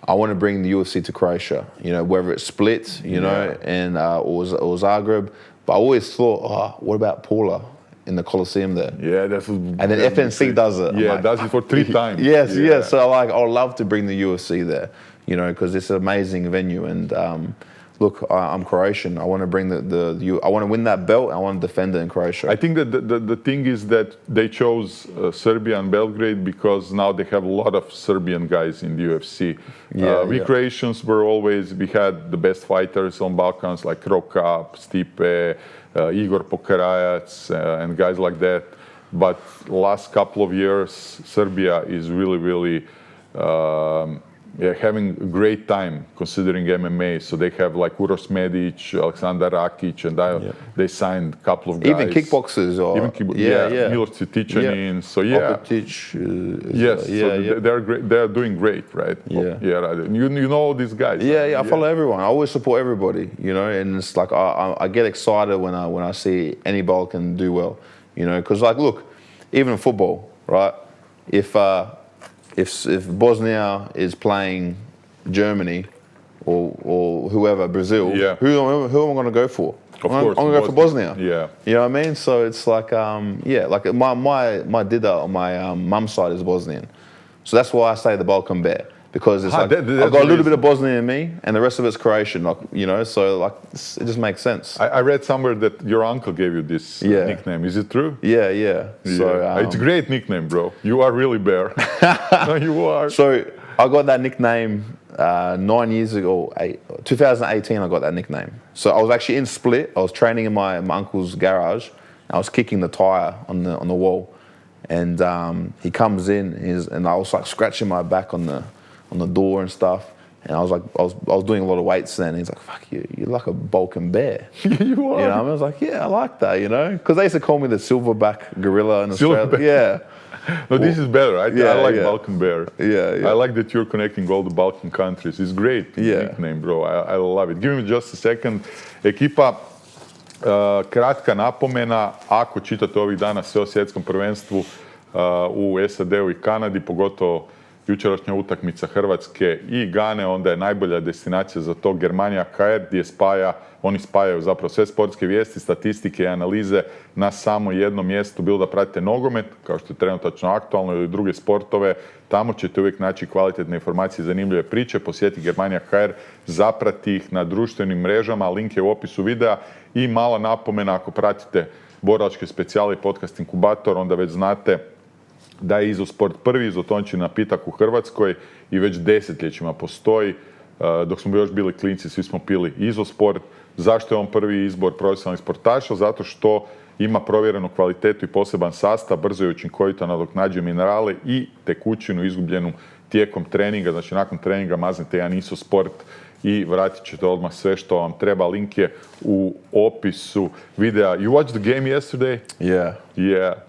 I want to bring the UFC to Croatia. You know, whether it's Split, you know, and or Zagreb. But I always thought, what about POLLEO in the Coliseum there? Yeah, that's. And then FNC does it. Yeah, like, does it for 3 times. Yes. So like, I would love to bring the UFC there. You know, because it's an amazing venue. And look, I'm Croatian. I want to bring I want to win that belt. I want to defend it in Croatia. I think that the thing is that they chose Serbia and Belgrade because now they have a lot of Serbian guys in the UFC. We Croatians we had the best fighters on Balkans like Cro Cop, Stipe, Igor Pokarajac, and guys like that. But last couple of years, Serbia is really having a great time considering MMA. So they have like Uroš Medić, Aleksandar Rakić, and they signed a couple of guys. Even kickboxers. Miloš Cvetićanin. So they're great. They're doing great, right? You know all these guys. I follow everyone. I always support everybody, you know. And it's like I get excited when I see any Balkan do well, you know. Because like, look, even in football, right? If Bosnia is playing Germany or whoever, Brazil, who am I going to go for? Of course, I'm going to go for Bosnia. Yeah. You know what I mean? So it's like, like my dida on my mum's side is Bosnian. So that's why I say the Balkan Bear. Because it's like, I've got a little bit of Bosnian in me, and the rest of it's Croatian, like, you know, so like, it just makes sense. I read somewhere that your uncle gave you this nickname. Is it true? Yeah. So, it's a great nickname, bro. You are really Bear. No, you are. So I got that nickname 9 years ago, 2018 I got that nickname. So I was actually in Split, I was training in my uncle's garage, I was kicking the tire on the wall, and he comes in, and I was like scratching my back on the door and stuff, and I was doing a lot of weights then. And he's like, "Fuck you, you're like a Balkan Bear." You are. You know, I was like, "Yeah, I like that," you know, because they used to call me the silverback gorilla in Australia. Yeah. No, this is better. I like Balkan Bear. Yeah. I like that you're connecting all the Balkan countries. It's great nickname, bro. I love it. Give me just a second. Ekipa, kratka napomena. Ako čitate ovih dana sve o svjetskom prvenstvu u SAD-u i Kanadi, pogotovo jučerašnja utakmica Hrvatske i Gane, onda je najbolja destinacija za to GERMANIJAK gdje oni spajaju zapravo sve sportske vijesti, statistike i analize na samo jednom mjestu, bilo da pratite nogomet, kao što je trenutačno aktualno, ili druge sportove. Tamo ćete uvijek naći kvalitetne informacije, zanimljive priče. Posjeti GERMANIJAK, zaprati ih na društvenim mrežama, link je u opisu videa. I mala napomena, ako pratite borilačke specijale i podcast Inkubator, onda već znate da je izosport prvi izotončin napitak u Hrvatskoj i već desetljećima postoji. Dok smo još bili klinci, svi smo pili izosport. Zašto je on prvi izbor profesionalnih sportaša? Zato što ima provjerenu kvalitetu i poseban sastav, brzo i učinkovito nadoknađuje minerale i tekućinu izgubljenu tijekom treninga. Znači, nakon treninga maznete jedan izosport i vratit ćete odmah sve što vam treba. Link je u opisu videa. You watched the game yesterday? Yeah.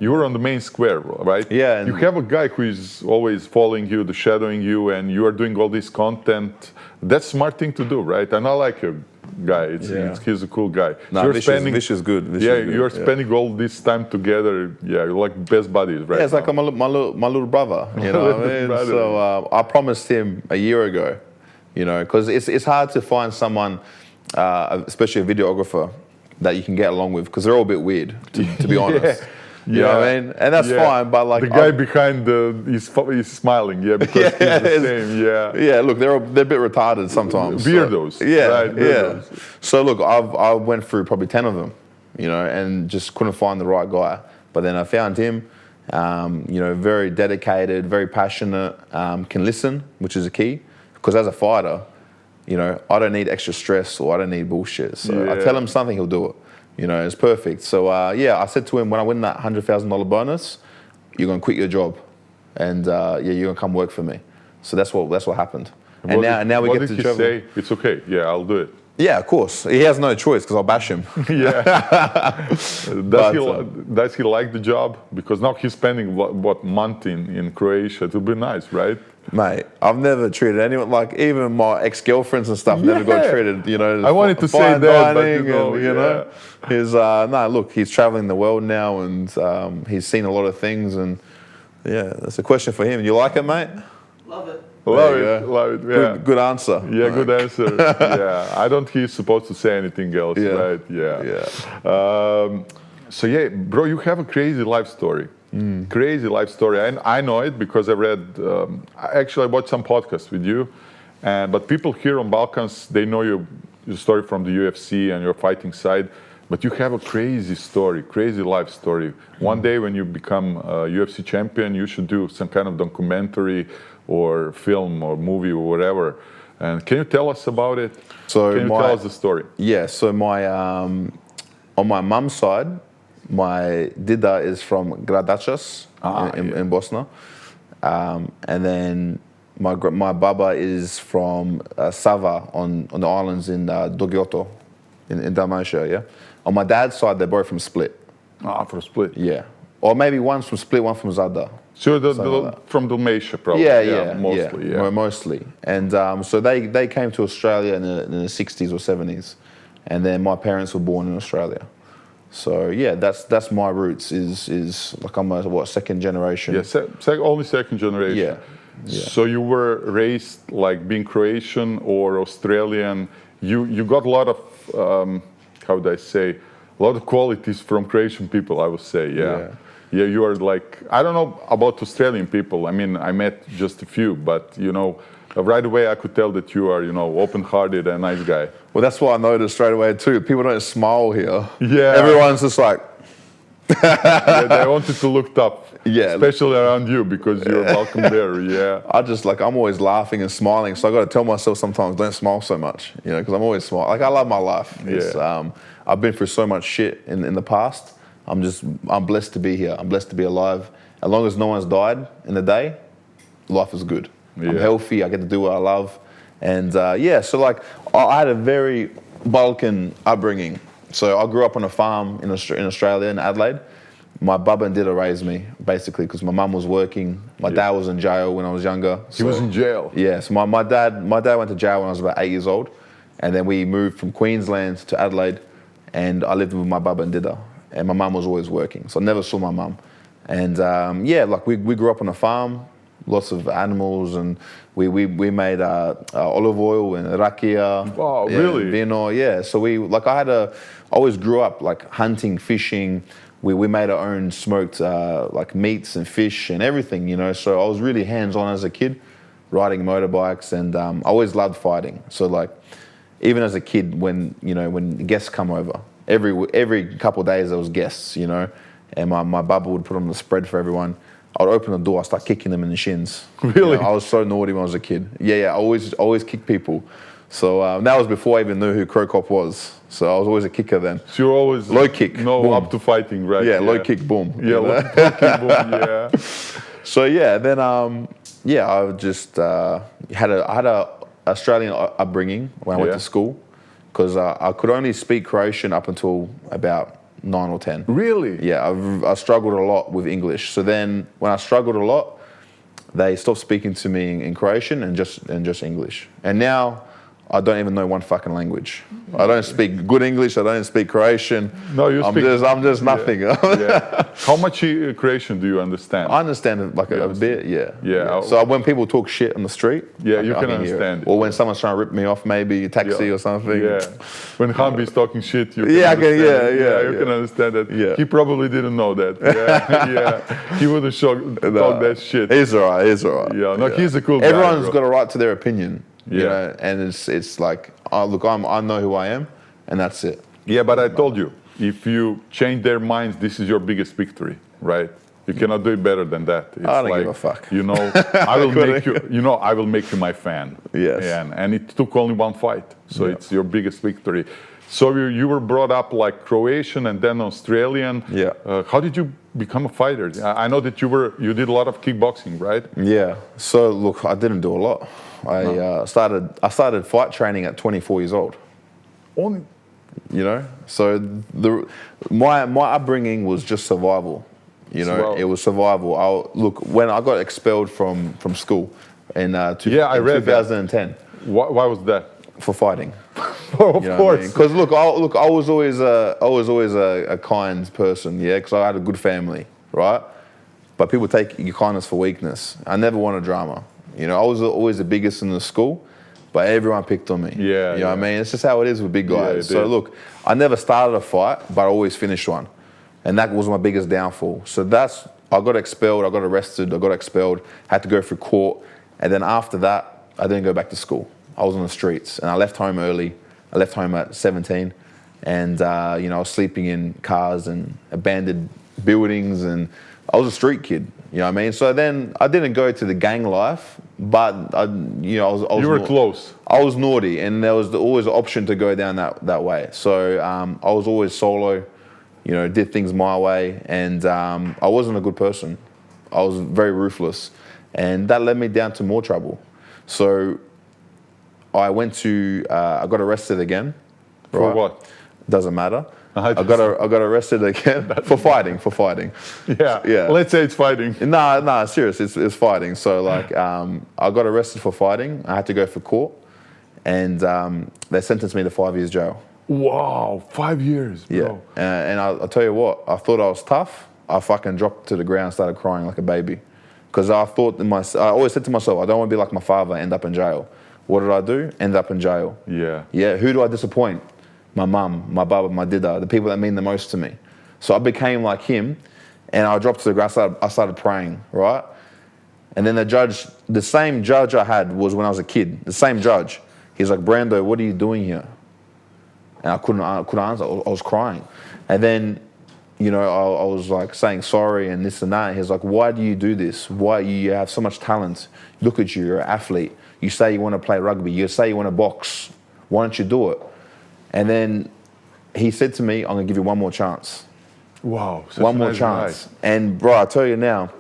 You were on the main square, right? Yeah. You have a guy who is always following you, shadowing you, and you are doing all this content. That's a smart thing to do, right? And I like your guy. He's a cool guy. No, Vish is good. You're spending all this time together. Yeah, you're like best buddies, right? Yeah, it's like my little brother, you know what I mean? So I promised him a year ago, you know, because it's hard to find someone, especially a videographer, that you can get along with, because they're all a bit weird, to be honest. You know what I mean? And that's fine, but like the guy behind he's smiling, because he's the same, Yeah, look, they're a bit retarded sometimes. Weirdos. So, yeah, right, weirdos. Yeah. So look, I went through probably 10 of them, and just couldn't find the right guy. But then I found him, very dedicated, very passionate, can listen, which is a key. Because as a fighter, I don't need extra stress or I don't need bullshit. So I tell him something, he'll do it. It's perfect. So I said to him, when I win that $100,000 bonus, you're gonna quit your job, and you're gonna come work for me. So that's what happened. And now we get to travel. What did he say? It's okay. Yeah, I'll do it. Yeah, of course. He has no choice because I'll bash him. Does he like the job? Because now he's spending what month in Croatia. It would be nice, right? Mate, I've never treated anyone like even my ex-girlfriends and stuff. Never got treated. I wanted to say that, but he's look, he's traveling the world now, and he's seen a lot of things, and that's a question for him. You like it, mate? Love it. Love it. Yeah. Good answer. Yeah, good answer. Yeah, I don't think he's supposed to say anything else, right? Yeah. So bro, you have a crazy life story. Crazy life story. And I know it because I read. Actually, I watched some podcasts with you, but people here on Balkans, they know your story from the UFC and your fighting side. But you have a crazy story, crazy life story. One day when you become a UFC champion, you should do some kind of documentary or film or movie or whatever. And can you tell us about it? Can you tell us the story? Yeah, so my on my mum's side, my dida is from Gradačas in Bosnia. And then my baba is from Sava on the islands in Dogioto in Dalmatia, yeah? On my dad's side, they're both from Split. From Split. Yeah. Or maybe one's from Split, one from Zadar. So from Dalmatia, probably. Mostly. And so they came to Australia in the 60s or 70s. And then my parents were born in Australia. So that's my roots. Is like I'm a second generation. Yeah, only second generation. Yeah. So you were raised like being Croatian or Australian. You got a lot of how would I say, a lot of qualities from Croatian people, I would say. Yeah, you are like, I don't know about Australian people. I mean, I met just a few, but right away I could tell that you are, open-hearted and nice guy. Well, that's what I noticed straight away too. People don't smile here. Yeah. Everyone's just like. They wanted to look tough. Yeah. Especially around you because you're a Balkan Bear. Yeah. I'm always laughing and smiling. So I got to tell myself sometimes, don't smile so much. Because I'm always smiling. Like I love my life. I've been through so much shit in the past. I'm blessed to be here. I'm blessed to be alive. As long as no one's died in the day, life is good. I'm healthy. I get to do what I love. And so like I had a very Balkan upbringing. So I grew up on a farm in Australia, in Adelaide. My baba and dida raised me, basically, because my mum was working. My dad was in jail when I was younger. He was in jail? Yeah, so my dad went to jail when I was about 8 years old. And then we moved from Queensland to Adelaide. And I lived with my baba and dida. And my mum was always working, so I never saw my mum. And like we grew up on a farm, lots of animals, and we made olive oil and rakia. Wow, really? Vino, So I always grew up like hunting, fishing. We made our own smoked like meats and fish and everything, So I was really hands-on as a kid, riding motorbikes, and I always loved fighting. So like, even as a kid, when guests come over, every couple of days there was guests, and my baba would put on the spread for everyone. I'd open the door, I'd start kicking them in the shins. Really? I was so naughty when I was a kid. I always kick people. So that was before I even knew who Cro Cop was. So I was always a kicker then. So you're always low kick, boom. Up to fighting, right? Yeah, low kick, boom. Yeah, low kick, boom. Yeah. So then I just had a Australian upbringing when I went to school, because I could only speak Croatian up until about 9 or 10. Really? Yeah, I struggled a lot with English. So then when I struggled a lot, they stopped speaking to me in Croatian and just English. And now I don't even know one fucking language. I don't speak good English. I don't speak Croatian. No, you speak. I'm just nothing. Yeah. How much Croatian do you understand? I understand it like a bit, yeah. Yeah. So when people talk shit on the street, yeah, you can understand it. Or when someone's trying to rip me off, maybe a taxi or something. Yeah. When Hambi's talking shit, you can you can understand that. Yeah. He probably didn't know that. Yeah. He wouldn't talk that shit. He's alright. Yeah. No, he's a cool guy. Everyone's got a right to their opinion. Yeah. You know, and it's like, look, I know who I am, and that's it. Yeah, but I told you, if you change their minds, this is your biggest victory, right? You cannot do it better than that. It's I don't give a fuck. You know, I will make you. You know, I will make you my fan. Yes. And it took only one fight, so it's your biggest victory. So you were brought up like Croatian and then Australian. Yeah. How did you become a fighter? I know that you did a lot of kickboxing, right? Yeah. So look, I didn't do a lot. I started fight training at 24 years old. Only. You know, so my upbringing was just survival. You know, it was survival. Look, when I got expelled from school in I read 2010. Why was that? For fighting. Of course. Because I mean? I was always a kind person. Yeah, because I had a good family, right? But people take your kindness for weakness. I never wanted drama. You know, I was always the biggest in the school, but everyone picked on me. Yeah. You know what I mean? It's just how it is with big guys. Yeah, so look, I never started a fight, but I always finished one. And that was my biggest downfall. So I got expelled, I got arrested, I got expelled, had to go through court. And then after that, I didn't go back to school. I was on the streets and I left home early. I left home at 17 and, you know, I was sleeping in cars and abandoned buildings and I was a street kid. You know what I mean? So then I didn't go to the gang life, but I was. You were close. I was naughty, and there was always an option to go down that way. So I was always solo. You know, did things my way, and I wasn't a good person. I was very ruthless, and that led me down to more trouble. So I got arrested again. For what? Doesn't matter. I got arrested again for fighting. Yeah. Let's say it's fighting. No, serious. It's fighting. So like, I got arrested for fighting. I had to go for court, and they sentenced me to 5 years jail. Wow, 5 years, bro. Yeah. And I'll tell you what. I thought I was tough. I fucking dropped to the ground, started crying like a baby, because I always said to myself, I don't want to be like my father, end up in jail. What did I do? End up in jail. Yeah. Yeah. Who do I disappoint? My mum, my baba, my dida, the people that mean the most to me. So I became like him, and I dropped to the ground. I started praying, right? And then the same judge I had was when I was a kid. The same judge. He's like, Brando, what are you doing here? And I couldn't answer. I was crying. And then, you know, I was like saying sorry and this and that. He's like, why do you do this? Why you have so much talent? Look at you, you're an athlete. You say you want to play rugby. You say you want to box. Why don't you do it? And then he said to me, I'm going to give you one more chance. Wow. One more chance. And bro, I tell you now.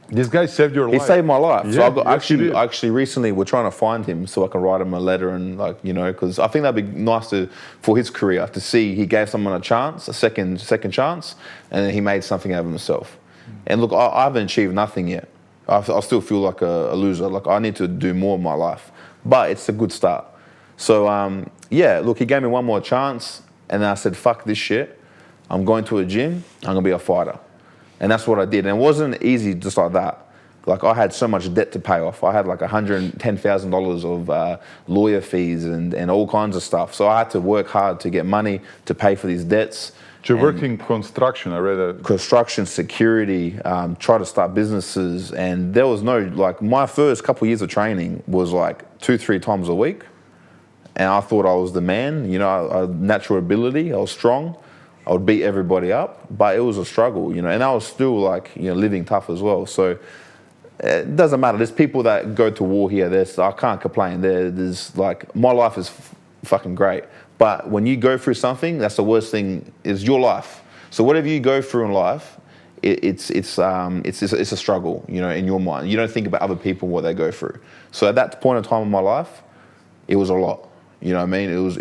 This guy saved your life. He saved my life. Yeah, so I actually recently we're trying to find him so I can write him a letter and like, you know, because I think that'd be nice for his career to see he gave someone a chance, a second chance, and then he made something out of himself. And look, I haven't achieved nothing yet. I still feel like a loser. Like I need to do more in my life. But it's a good start. So, yeah, look, he gave me one more chance, and then I said, fuck this shit. I'm going to a gym, I'm going to be a fighter. And that's what I did. And it wasn't easy just like that. Like, I had so much debt to pay off. I had like $110,000 of lawyer fees and all kinds of stuff. So I had to work hard to get money to pay for these debts. So you're working construction, I read that. Construction, security, try to start businesses. And there was no, like, my first couple of years of training was like 2-3 times a week. And I thought I was the man, you know, I had natural ability, I was strong, I would beat everybody up, but it was a struggle, you know, and I was still like, you know, living tough as well. So it doesn't matter. There's people that go to war here, I can't complain. There's like, my life is fucking great. But when you go through something, that's the worst thing, is your life. So whatever you go through in life, it's a struggle, you know, in your mind. You don't think about other people, what they go through. So at that point in time in my life, it was a lot. You know what I mean? It was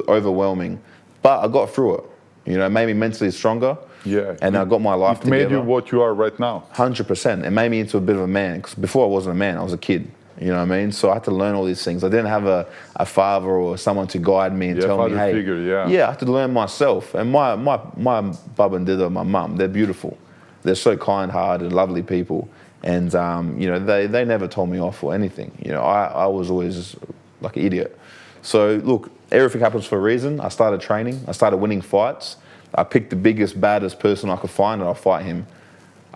overwhelming, but I got through it. You know, it made me mentally stronger. Yeah. And I got my life together. It made you what you are right now. 100%. It made me into a bit of a man, because before I wasn't a man, I was a kid. You know what I mean? So I had to learn all these things. I didn't have a father or someone to guide me and tell me, hey, figure, I had to learn myself. And my bub and dida, my mum, they're beautiful. They're so kind-hearted, lovely people. And, you know, they never told me off or anything. You know, I was always like an idiot. So, look, everything happens for a reason. I started training. I started winning fights. I picked the biggest, baddest person I could find and I'll fight him.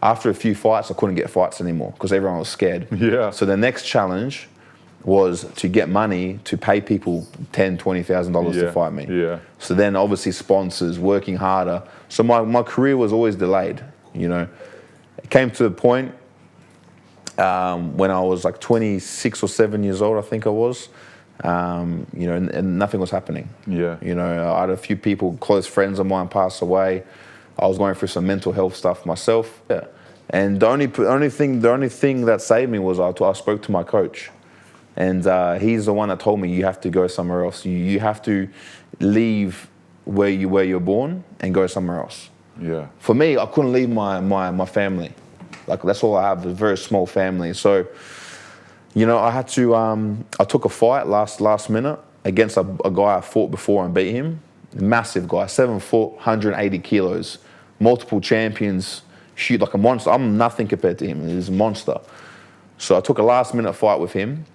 After a few fights, I couldn't get fights anymore because everyone was scared. Yeah. So the next challenge was to get money to pay people $10,000, $20,000 to fight me. Yeah. So then obviously sponsors, working harder. So my career was always delayed, you know. It came to a point when I was like 26 or 7 years old, I think I was. You know, and nothing was happening. Yeah. You know, I had a few people, close friends of mine pass away. I was going through some mental health stuff myself. Yeah. And the only thing that saved me was I spoke to my coach. And he's the one that told me you have to go somewhere else. You have to leave where you're born and go somewhere else. Yeah. For me, I couldn't leave my family. Like that's all I have, a very small family. So, you know, I had to, I took a fight last minute against a guy I fought before and beat him. Massive guy, 7 foot, 180 kilos, multiple champions, shoot like a monster. I'm nothing compared to him, he's a monster. So I took a last minute fight with him.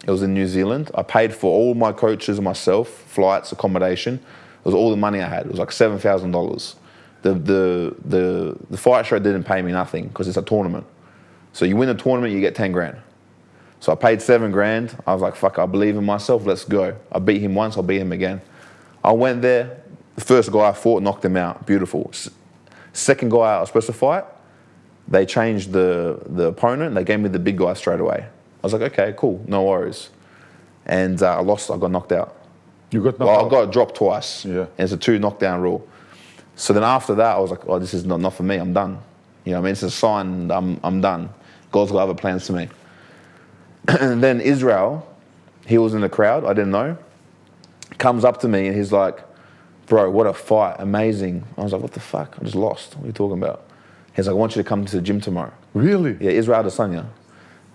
It was in New Zealand. I paid for all my coaches and myself, flights, accommodation. It was all the money I had. It was like $7,000. The fight show didn't pay me nothing because it's a tournament. So you win a tournament, you get 10 grand. So I paid 7 grand. I was like, fuck, I believe in myself, let's go. I beat him once, I'll beat him again. I went there, the first guy I fought, knocked him out, beautiful. Second guy I was supposed to fight, they changed the opponent, they gave me the big guy straight away. I was like, okay, cool, no worries. And I lost, I got knocked out. You got knocked out? I got dropped twice. Yeah. And it's a 2 knockdown rule. So then after that, I was like, oh, this is not for me, I'm done. You know what I mean? It's a sign I'm done. God's got other plans for me. And then Israel, he was in the crowd, I didn't know. Comes up to me and he's like, bro, what a fight, amazing. I was like, what the fuck? I just lost. What are you talking about? He's like, I want you to come to the gym tomorrow. Really? Yeah, Israel Adesanya.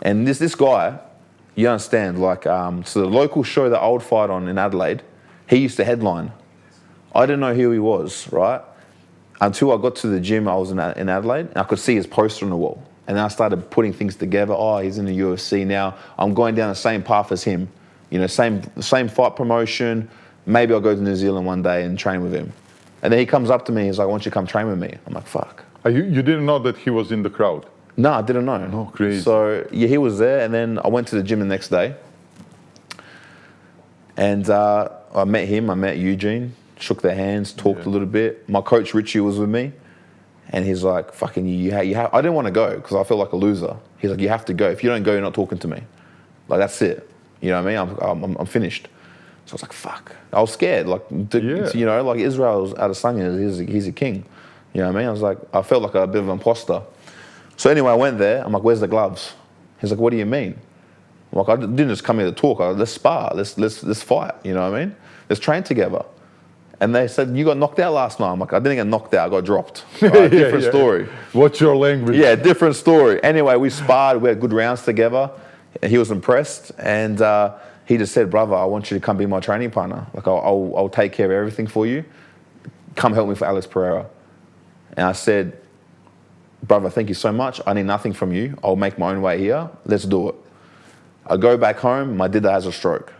And this guy, you understand, like, so the local show that I would fight on in Adelaide, he used to headline. I didn't know who he was, right? Until I got to the gym, I was in Adelaide, and I could see his poster on the wall. And then I started putting things together. Oh, he's in the UFC now. I'm going down the same path as him. You know, same fight promotion. Maybe I'll go to New Zealand one day and train with him. And then he comes up to me, he's like, I want you to come train with me. I'm like, fuck. You didn't know that he was in the crowd? No, I didn't know. No, crazy. So, yeah, he was there, and then I went to the gym the next day. And I met him, I met Eugene, shook their hands, talked a little bit. My coach, Richie, was with me. And he's like, fucking, you have. I didn't want to go because I felt like a loser. He's like, you have to go. If you don't go, you're not talking to me. Like, that's it. You know what I mean? I'm finished. So I was like, fuck. I was scared. Like, you know, like Israel's Adesanya, he's a king. You know what I mean? I was like, I felt like a bit of an imposter. So anyway, I went there. I'm like, where's the gloves? He's like, what do you mean? I'm like, I didn't just come here to talk. Let's spar. Let's fight. You know what I mean? Let's train together. And they said, you got knocked out last night. I'm like, I didn't get knocked out. I got dropped. Right, different story. What's your language? Yeah, different story. Anyway, we sparred. We had good rounds together. And he was impressed. And he just said, brother, I want you to come be my training partner. Like, I'll take care of everything for you. Come help me for Alex Pereira. And I said, brother, thank you so much. I need nothing from you. I'll make my own way here. Let's do it. I go back home. My dida has a stroke.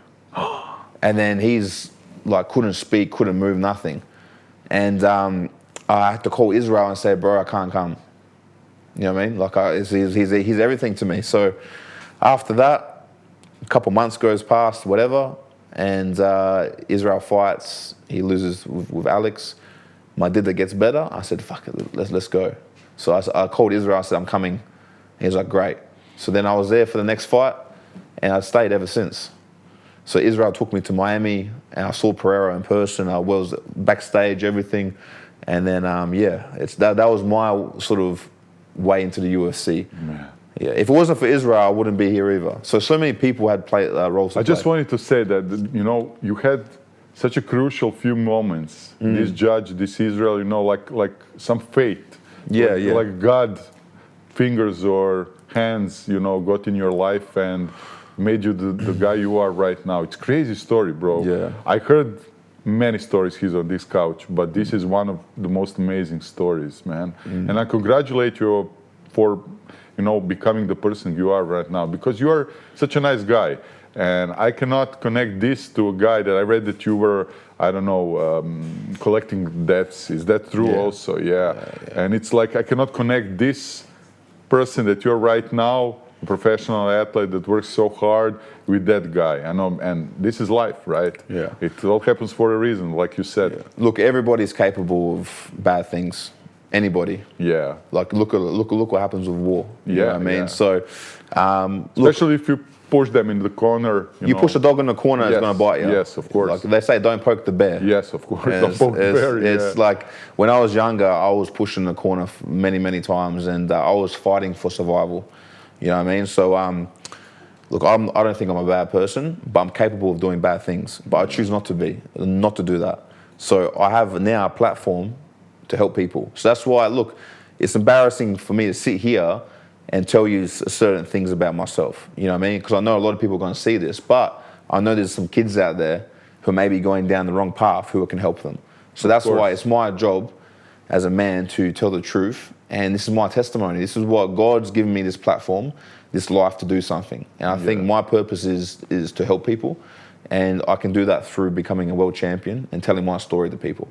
And then he's like, couldn't speak, couldn't move, nothing. And I had to call Israel and say, bro, I can't come. You know what I mean? Like, he's everything to me. So after that, a couple months goes past, whatever, and Israel fights. He loses with Alex. My dida gets better. I said, fuck it, let's go. So I called Israel, I said, I'm coming. He was like, great. So then I was there for the next fight, and I stayed ever since. So Israel took me to Miami, and I saw Pereira in person. I was backstage, everything. And then, that was my sort of way into the UFC. Man. Yeah, if it wasn't for Israel, I wouldn't be here either. So many people had played roles. I just wanted to say that, you know, you had such a crucial few moments. This judge, this Israel, you know, like some fate. Like God fingers or hands, you know, got in your life and made you the guy you are right now. It's crazy story, bro. Yeah. I heard many stories he's on this couch, but this is one of the most amazing stories, man. And I congratulate you for, becoming the person you are right now, because you are such a nice guy. And I cannot connect this to a guy that I read that you were, I don't know, collecting debts. Is that true also? Yeah. And it's like I cannot connect this person that you're right now, a professional athlete that works so hard, with that guy. I know, and this is life, right? Yeah. It all happens for a reason, like you said. Yeah. Look, everybody's capable of bad things. Anybody. Yeah. Like look what happens with war. You know what I mean? Yeah. So, Especially if you push them in the corner. You push a dog in the corner, it's going to bite you. Yes, of course. Like they say, don't poke the bear. Yes, of course. Don't poke the bear. It's like when I was younger, I was pushing the corner many times, and I was fighting for survival. You know what I mean? So, look, I don't think I'm a bad person, but I'm capable of doing bad things. But I choose not to do that. So I have now a platform to help people. So that's why, look, it's embarrassing for me to sit here and tell you certain things about myself. You know what I mean? Because I know a lot of people are going to see this, but I know there's some kids out there who may be going down the wrong path who can help them. So that's why it's my job as a man to tell the truth. And this is my testimony. This is what God's given me, this platform, this life to do something. And I think my purpose is to help people. And I can do that through becoming a world champion and telling my story to people.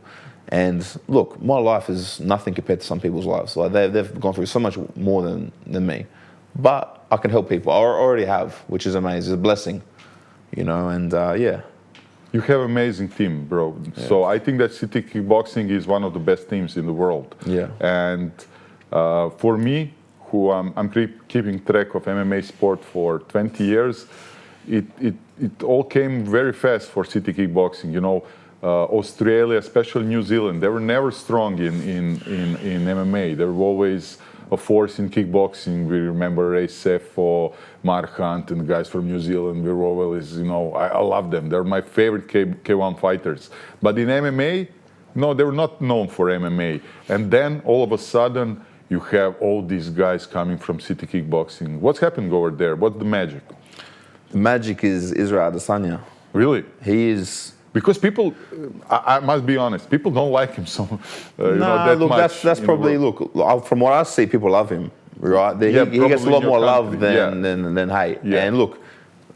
And look, my life is nothing compared to some people's lives. Like they've gone through so much more than me. But I can help people. I already have, which is amazing. It's a blessing, and yeah. You have an amazing team, bro. Yeah. So I think that City Kickboxing is one of the best teams in the world. Yeah. And for me, who I'm keeping track of MMA sport for 20 years, it all came very fast for City Kickboxing. Australia, especially New Zealand, they were never strong in MMA. They were always a force in kickboxing. We remember Ray Sefo, Mark Hunt, and the guys from New Zealand. We were always, I love them. They're my favorite K1 fighters. But in MMA, no, they were not known for MMA. And then all of a sudden, you have all these guys coming from City Kickboxing. What's happening over there? What's the magic? The magic is Israel Adesanya. Really? He is... Because people, I must be honest, people don't like him so that look, much. That's probably, look, from what I see, people love him, right? He gets a lot more love than hate. Yeah. And look,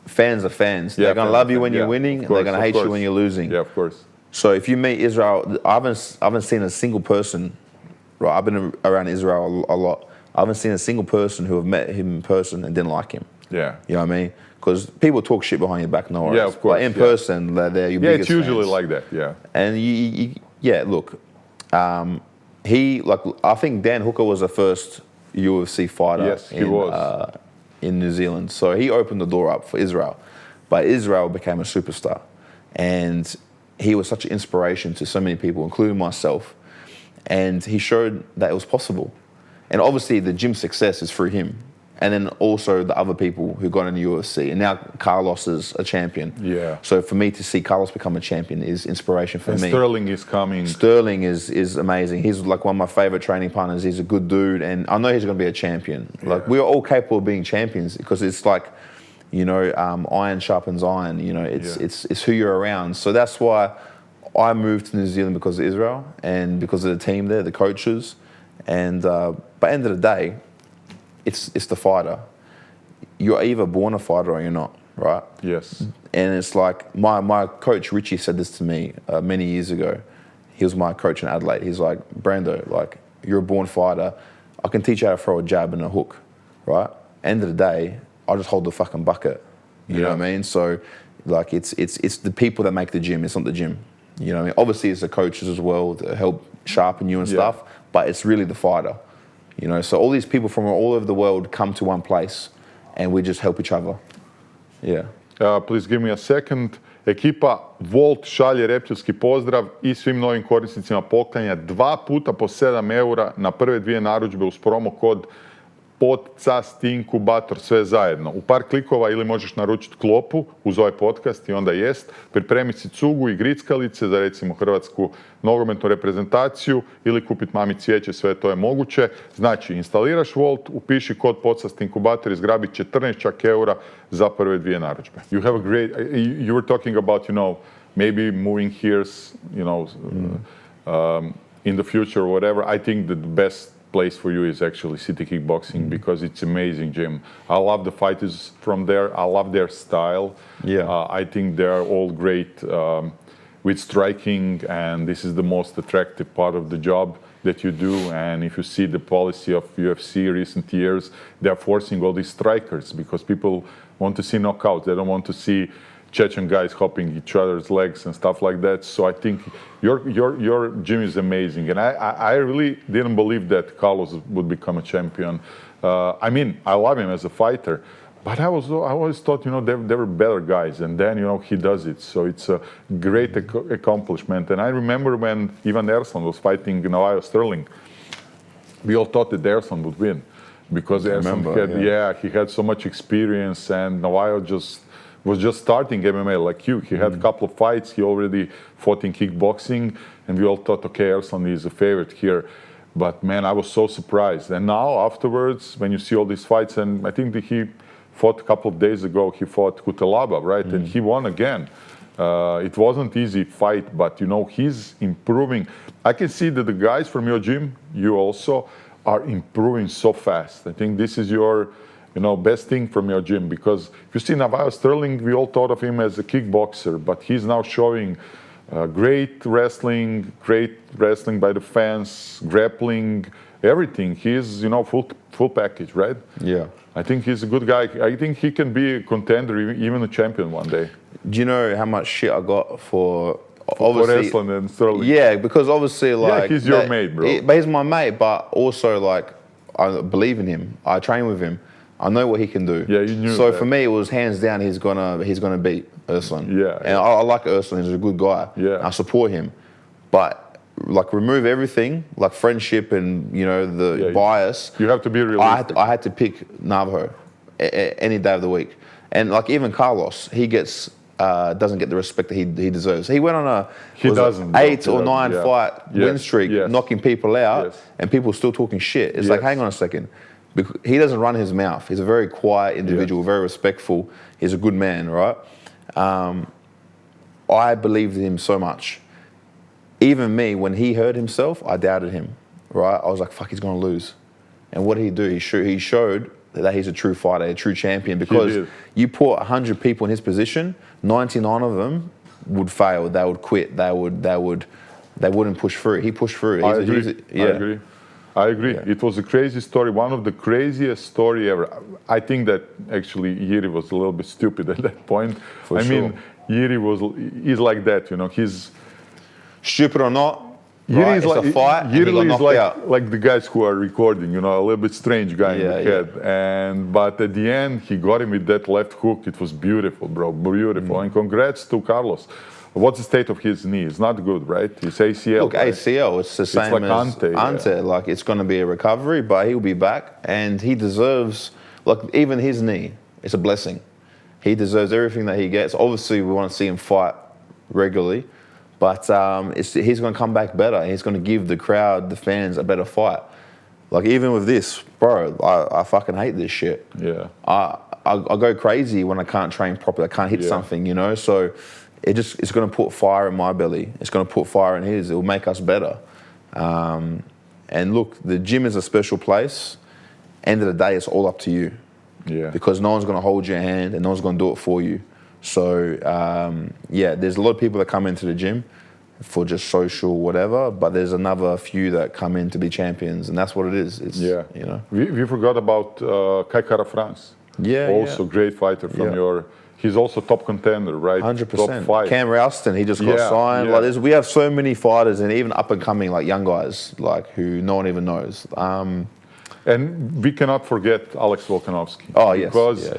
fans are fans. They're going to love you when you're winning, and they're going to hate you when you're losing. Yeah, of course. So if you meet Israel, I haven't seen a single person, right? I've been around Israel a lot. I haven't seen a single person who have met him in person and didn't like him. Yeah. You know what I mean? Because people talk shit behind your back, no worries. Yeah, of course. But in person, they're your biggest it's usually fans. like that, yeah. And look, I think Dan Hooker was the first UFC fighter Yes, he was. In New Zealand. So he opened the door up for Israel. But Israel became a superstar. And he was such an inspiration to so many people, including myself. And he showed that it was possible. And obviously the gym success is through him. And then also the other people who got in the UFC. And now Carlos is a champion. Yeah. So for me to see Carlos become a champion is inspiration for me. Sterling is coming. Sterling is amazing. He's like one of my favorite training partners. He's a good dude. And I know he's going to be a champion. Yeah. Like we're all capable of being champions because it's like, iron sharpens iron. It's who you're around. So that's why I moved to New Zealand because of Israel and because of the team there, the coaches. And by the end of the day, it's the fighter. You're either born a fighter or you're not, right? Yes. And it's like, my coach Richie said this to me many years ago. He was my coach in Adelaide. He's like, Brando, like, you're a born fighter. I can teach you how to throw a jab and a hook, right? End of the day, I just hold the fucking bucket. You know what I mean? So, like, it's the people that make the gym. It's not the gym. You know what I mean? Obviously, it's the coaches as well to help sharpen you and stuff, but it's really the fighter. So all these people from all over the world come to one place and we just help each other. Yeah. Please give me a second. Ekipa Wolt šalje reptilski pozdrav i svim novim korisnicima poklanja 2 puta po 7 € na prve 2 narudžbe uz promo kod PODCASTINKUBATOR, sve zajedno. U par klikova ili možeš naručiti klopu uz ovaj podcast i onda jest, pripremiti si cugu i grickalice za recimo hrvatsku nogometnu reprezentaciju ili kupiti mami cvijeće, sve to je moguće. Znači, instaliraš Wolt, upiši kod PODCASTINKUBATOR, izgrabi 14 čak eura za prve dvije narudžbe. You have a great, you were talking about, maybe moving here, in the future or whatever. I think that the best place for you is actually City Kickboxing because it's amazing gym. I love the fighters from there. I love their style. Yeah. I think they are all great with striking, and this is the most attractive part of the job that you do. And if you see the policy of UFC recent years, they are forcing all these strikers because people want to see knockouts. They don't want to see Chechen guys hopping each other's legs and stuff like that. So I think your gym is amazing, and I really didn't believe that Carlos would become a champion. I mean, I love him as a fighter, but I always thought, there were better guys, and then he does it. So it's a great accomplishment. And I remember when Ivan Erslan was fighting Navajo Sterling, we all thought that Erslan would win because Erslan he had so much experience, and Navajo was just starting MMA like you. He had a couple of fights. He already fought in kickboxing, and we all thought, okay, Erslan is a favorite here. But man, I was so surprised. And now afterwards, when you see all these fights, and I think that he fought a couple of days ago, he fought Kutelaba, right? And he won again. It wasn't an easy fight, but he's improving. I can see that the guys from your gym, you also, are improving so fast. I think this is your best thing from your gym, because if you see Navajo Sterling, we all thought of him as a kickboxer, but he's now showing great wrestling by the fans, grappling, everything. He's full package, right? Yeah. I think he's a good guy. I think he can be a contender, even a champion one day. Do you know how much shit I got for wrestling and Sterling? Yeah, because obviously, he's your mate, bro. But he's my mate, but also I believe in him. I train with him. I know what he can do. Yeah, you knew. So that. for me, it was hands down. He's gonna beat Erslan. Yeah. And I like Erslan. He's a good guy. Yeah. I support him, but remove everything, friendship and the bias. You have to be realistic. I had to pick Navajo any day of the week, and even Carlos, he doesn't get the respect that he deserves. He went on a 8 or 9 fight win streak, knocking people out, and people still talking shit. It's hang on a second. He doesn't run his mouth. He's a very quiet individual, very respectful. He's a good man, right? I believed in him so much. Even me, when he hurt himself, I doubted him, right? I was like, fuck, he's going to lose. And what did he do? He showed that he's a true fighter, a true champion, because you put 100 people in his position, 99 of them would fail. They would quit. They wouldn't push through. He pushed through. I agree. Yeah. It was a crazy story, one of the craziest story ever. I think that actually Yiri was a little bit stupid at that point. I mean, Yiri is like that, He's stupid or not. Yiri is it's a fight. Yiri is like the guys who are recording, a little bit strange guy in the head. But at the end, he got him with that left hook. It was beautiful, bro, beautiful. And congrats to Carlos. What's the state of his knee? It's not good, right? It's ACL. Look, right? ACL, it's the same as Ante. It's going to be a recovery, but he'll be back. And he deserves, even his knee, it's a blessing. He deserves everything that he gets. Obviously, we want to see him fight regularly, but he's going to come back better. He's going to give the crowd, the fans, a better fight. Even with this, bro, I fucking hate this shit. Yeah. I go crazy when I can't train properly. I can't hit something, So it's going to put fire in my belly. It's going to put fire in his. It will make us better. And look, the gym is a special place. End of the day, it's all up to you. Yeah. Because no one's going to hold your hand and no one's going to do it for you. So, there's a lot of people that come into the gym for just social whatever, but there's another few that come in to be champions, and that's what it is. We forgot about Kai Kara France. Also great fighter from your... He's also top contender, right? 100%. Top 5. Cam Ralston, he just got signed. Yeah. We have so many fighters, and even up and coming young guys, who no one even knows. And we cannot forget Alex Volkanovski. Oh yes, because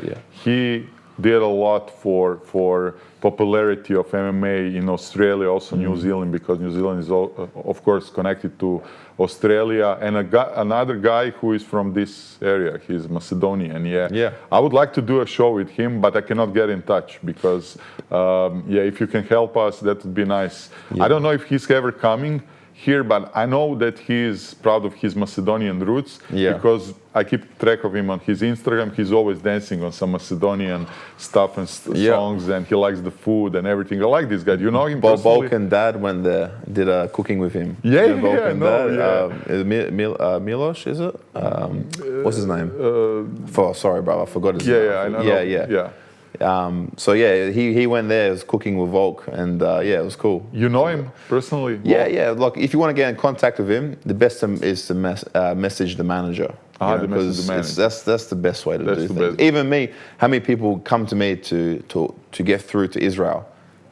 he did a lot for popularity of MMA in Australia, also New Zealand, because New Zealand is, of course, connected to Australia. And another guy who is from this area, he's Macedonian. Yeah. I would like to do a show with him, but I cannot get in touch because, if you can help us, that would be nice. Yeah. I don't know if he's ever coming here, but I know that he is proud of his Macedonian roots because I keep track of him on his Instagram. He's always dancing on some Macedonian stuff and songs, and he likes the food and everything. I like this guy. Do you know him personally? Balkan Dad went there, did a cooking with him. Balkan Dad. Milos, is it? What's his name? Sorry, bro, I forgot his name. I know. So he went there, was cooking with Volk, and it was cool. You know him personally? Yeah. Look, if you want to get in contact with him, the best is to message the manager. Because that's the best way to do things. Even me, how many people come to me to get through to Israel?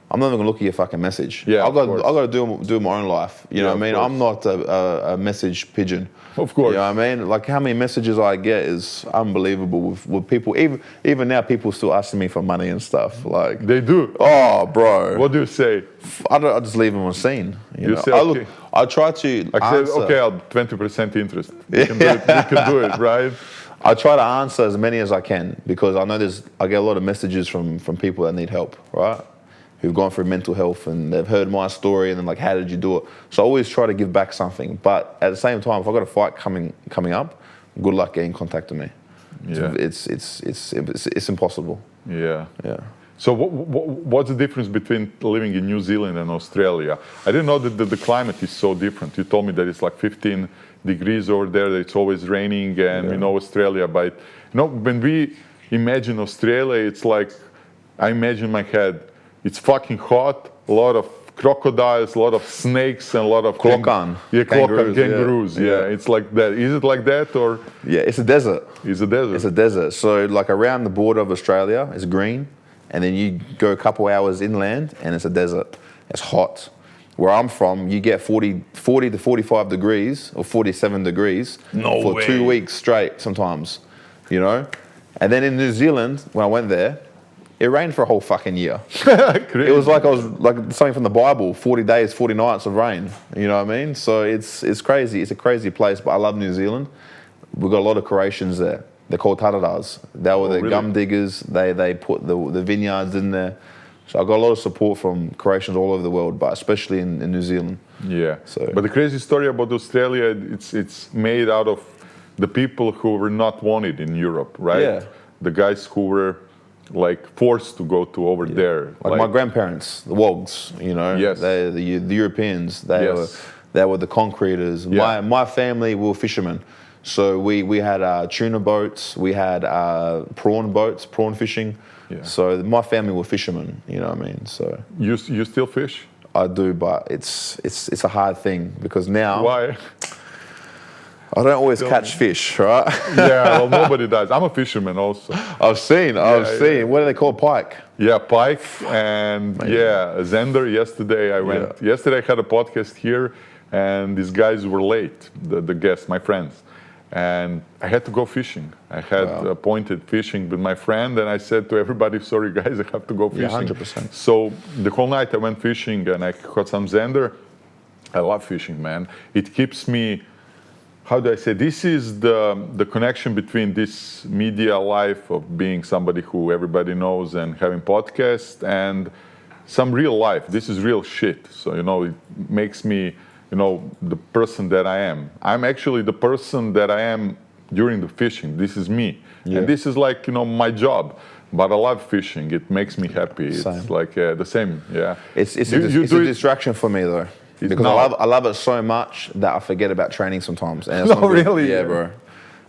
I'm not even gonna look at your fucking message. I got to do my own life. You know what I mean? I'm not a message pigeon. Of course. You know what I mean? Like how many messages I get is unbelievable with people. Even now, people still asking me for money and stuff. Like they do. Oh, bro. What do you say? I just leave them on scene. You know? Say okay. I try to. I say okay. I'll 20% interest. We can do it, right? I try to answer as many as I can because I know I get a lot of messages from people that need help, right? Who've gone through mental health and they've heard my story and then like, how did you do it? So I always try to give back something. But at the same time, if I've got a fight coming up, good luck getting in contact with me. Yeah. It's impossible. Yeah. So what's the difference between living in New Zealand and Australia? I didn't know that the climate is so different. You told me that it's like 15 degrees over there, that it's always raining, and we know Australia. But when we imagine Australia, it's like, I imagine in my head, it's fucking hot, a lot of crocodiles, a lot of snakes, and a lot of kangaroos. It's like that. Is it like that, or? Yeah, it's a desert. It's a desert. It's a desert. So like around the border of Australia, it's green, and then you go a couple hours inland, and it's a desert. It's hot. Where I'm from, you get 40 to 45 degrees or 47 degrees for 2 weeks straight sometimes, And then in New Zealand, when I went there, it rained for a whole fucking year. It was like I was like something from the Bible, 40 days, 40 nights of rain. You know what I mean? So it's crazy. It's a crazy place, but I love New Zealand. We've got a lot of Croatians there. They're called taradas. They were the gum diggers. They put the vineyards in there. So I got a lot of support from Croatians all over the world, but especially in New Zealand. Yeah. But the crazy story about Australia, it's made out of the people who were not wanted in Europe, right? Yeah. The guys who were like forced to go to over there. Like my grandparents, the Wogs, Yes. the Europeans, they were the concreters. Yeah. My family were fishermen. So we had tuna boats, we had prawn fishing. Yeah. So my family were fishermen, you know what I mean? So you still fish? I do, but it's a hard thing because now. Why? I don't always catch fish, right? Yeah, well, nobody does. I'm a fisherman also. I've seen. What do they call pike? Yeah, pike and Zender. Yesterday I went. Yeah. Yesterday I had a podcast here, and these guys were late. The guests, my friends, and I had to go fishing. I had appointed fishing with my friend, and I said to everybody, "Sorry guys, I have to go fishing." 100%. So the whole night I went fishing, and I caught some Zender. I love fishing, man. It keeps me. How do I say? This is the connection between this media life of being somebody who everybody knows and having podcasts and some real life. This is real shit. So, it makes me, the person that I am. I'm actually the person that I am during the fishing. This is me. Yeah. And this is like, my job. But I love fishing. It makes me happy. Same. It's like the same, yeah. It's a distraction for me, though. Because I love it so much that I forget about training sometimes. And no, really? Yeah, bro.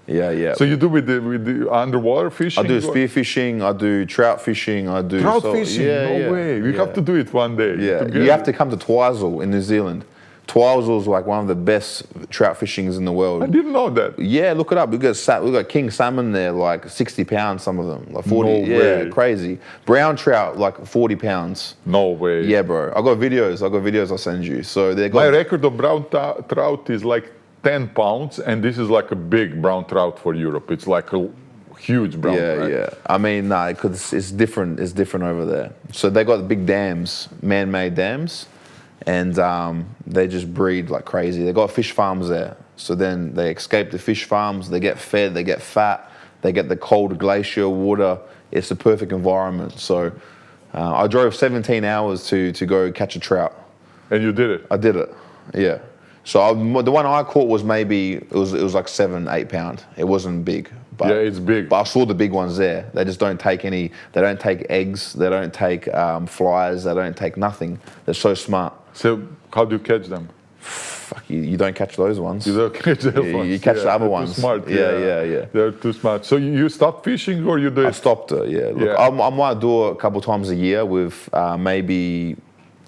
Yeah. So you do with the underwater fishing? I do spear fishing. I do trout fishing. I do trout fishing. No way. We have to do it one day. Yeah, together. You have to come to Twizel in New Zealand. Twizel is like one of the best trout fishings in the world. I didn't know that. Yeah, look it up. We got king salmon there, like 60 pounds. Some of them, like 40. No way. Yeah, crazy. Brown trout, like 40 pounds. No way. Yeah, bro. I got videos. I'll send you. So they got. My record of brown trout is like 10 pounds, and this is like a big brown trout for Europe. It's like huge brown, right? Yeah. I mean, no, because it's different. It's different over there. So they got the big dams, man-made dams, and they just breed like crazy. They got fish farms there. So then they escape the fish farms. They get fed. They get fat. They get the cold glacier water. It's the perfect environment. So I drove 17 hours to go catch a trout. And you did it? I did it, yeah. So the one I caught was maybe, it was like 7-8 pound. It wasn't big. But, yeah, it's big. But I saw the big ones there. They just don't take they don't take eggs. They don't take flies. They don't take nothing. They're so smart. So how do you catch them? Fuck, you don't catch those ones. You don't catch those ones. You catch the other they're ones. Too smart. Yeah. They're too smart. So you stopped fishing or you did? I stopped it, yeah. Look, I might do it a couple times a year with maybe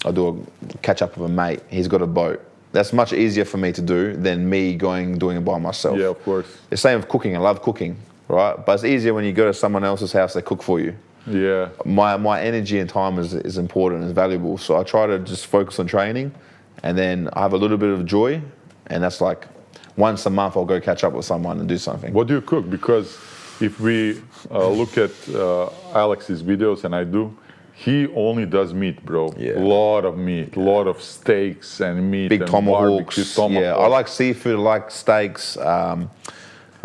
I do a catch up with a mate. He's got a boat. That's much easier for me to do than me doing it by myself. Yeah, of course. The same with cooking. I love cooking, right? But it's easier when you go to someone else's house, they cook for you. Yeah. My energy and time is important, is valuable. So I try to just focus on training, and then I have a little bit of joy, and that's like once a month I'll go catch up with someone and do something. What do you cook? Because if we look at Alex's videos, and I do, he only does meat, bro. Yeah. Lot of meat, lot of steaks and meat. Big and tomahawks. barbecue, Yeah, I like seafood, I like steaks. I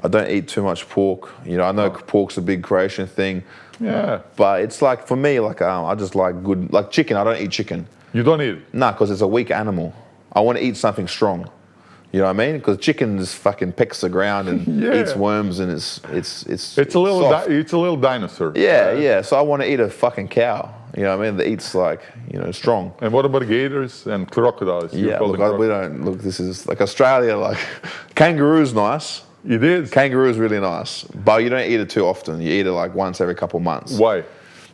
don't eat too much pork. You know, I know pork's a big Croatian thing. Yeah. But it's like, for me, like I just like good, like chicken. I don't eat chicken. You don't eat it? Nah, because it's a weak animal. I want to eat something strong. You know what I mean? Because chicken just fucking pecks the ground and eats worms, and it's a little dinosaur. Yeah. So I want to eat a fucking cow. You know what I mean? That eats like, you know, strong. And what about gators and crocodiles? Yeah, look, we don't look. This is like Australia. Like kangaroo's nice. It is. Kangaroo's really nice, but you don't eat it too often. You eat it like once every couple months. Why?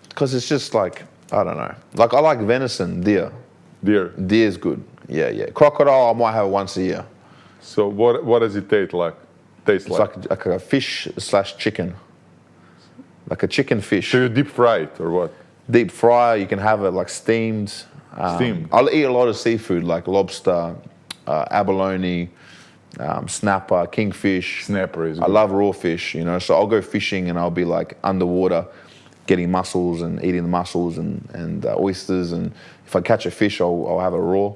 Because it's just like, I don't know. Like I like venison, deer. Deer's good. Yeah. Crocodile, I might have once a year. So what does it taste like? It's like a fish / chicken. Like a chicken fish. So you deep fry it or what? Deep fry, you can have it like steamed. Steamed. I'll eat a lot of seafood like lobster, abalone, snapper, kingfish. Snapper is good. I love raw fish, you know, so I'll go fishing and I'll be like underwater getting mussels and eating the mussels and oysters, and if I catch a fish, I'll have it raw.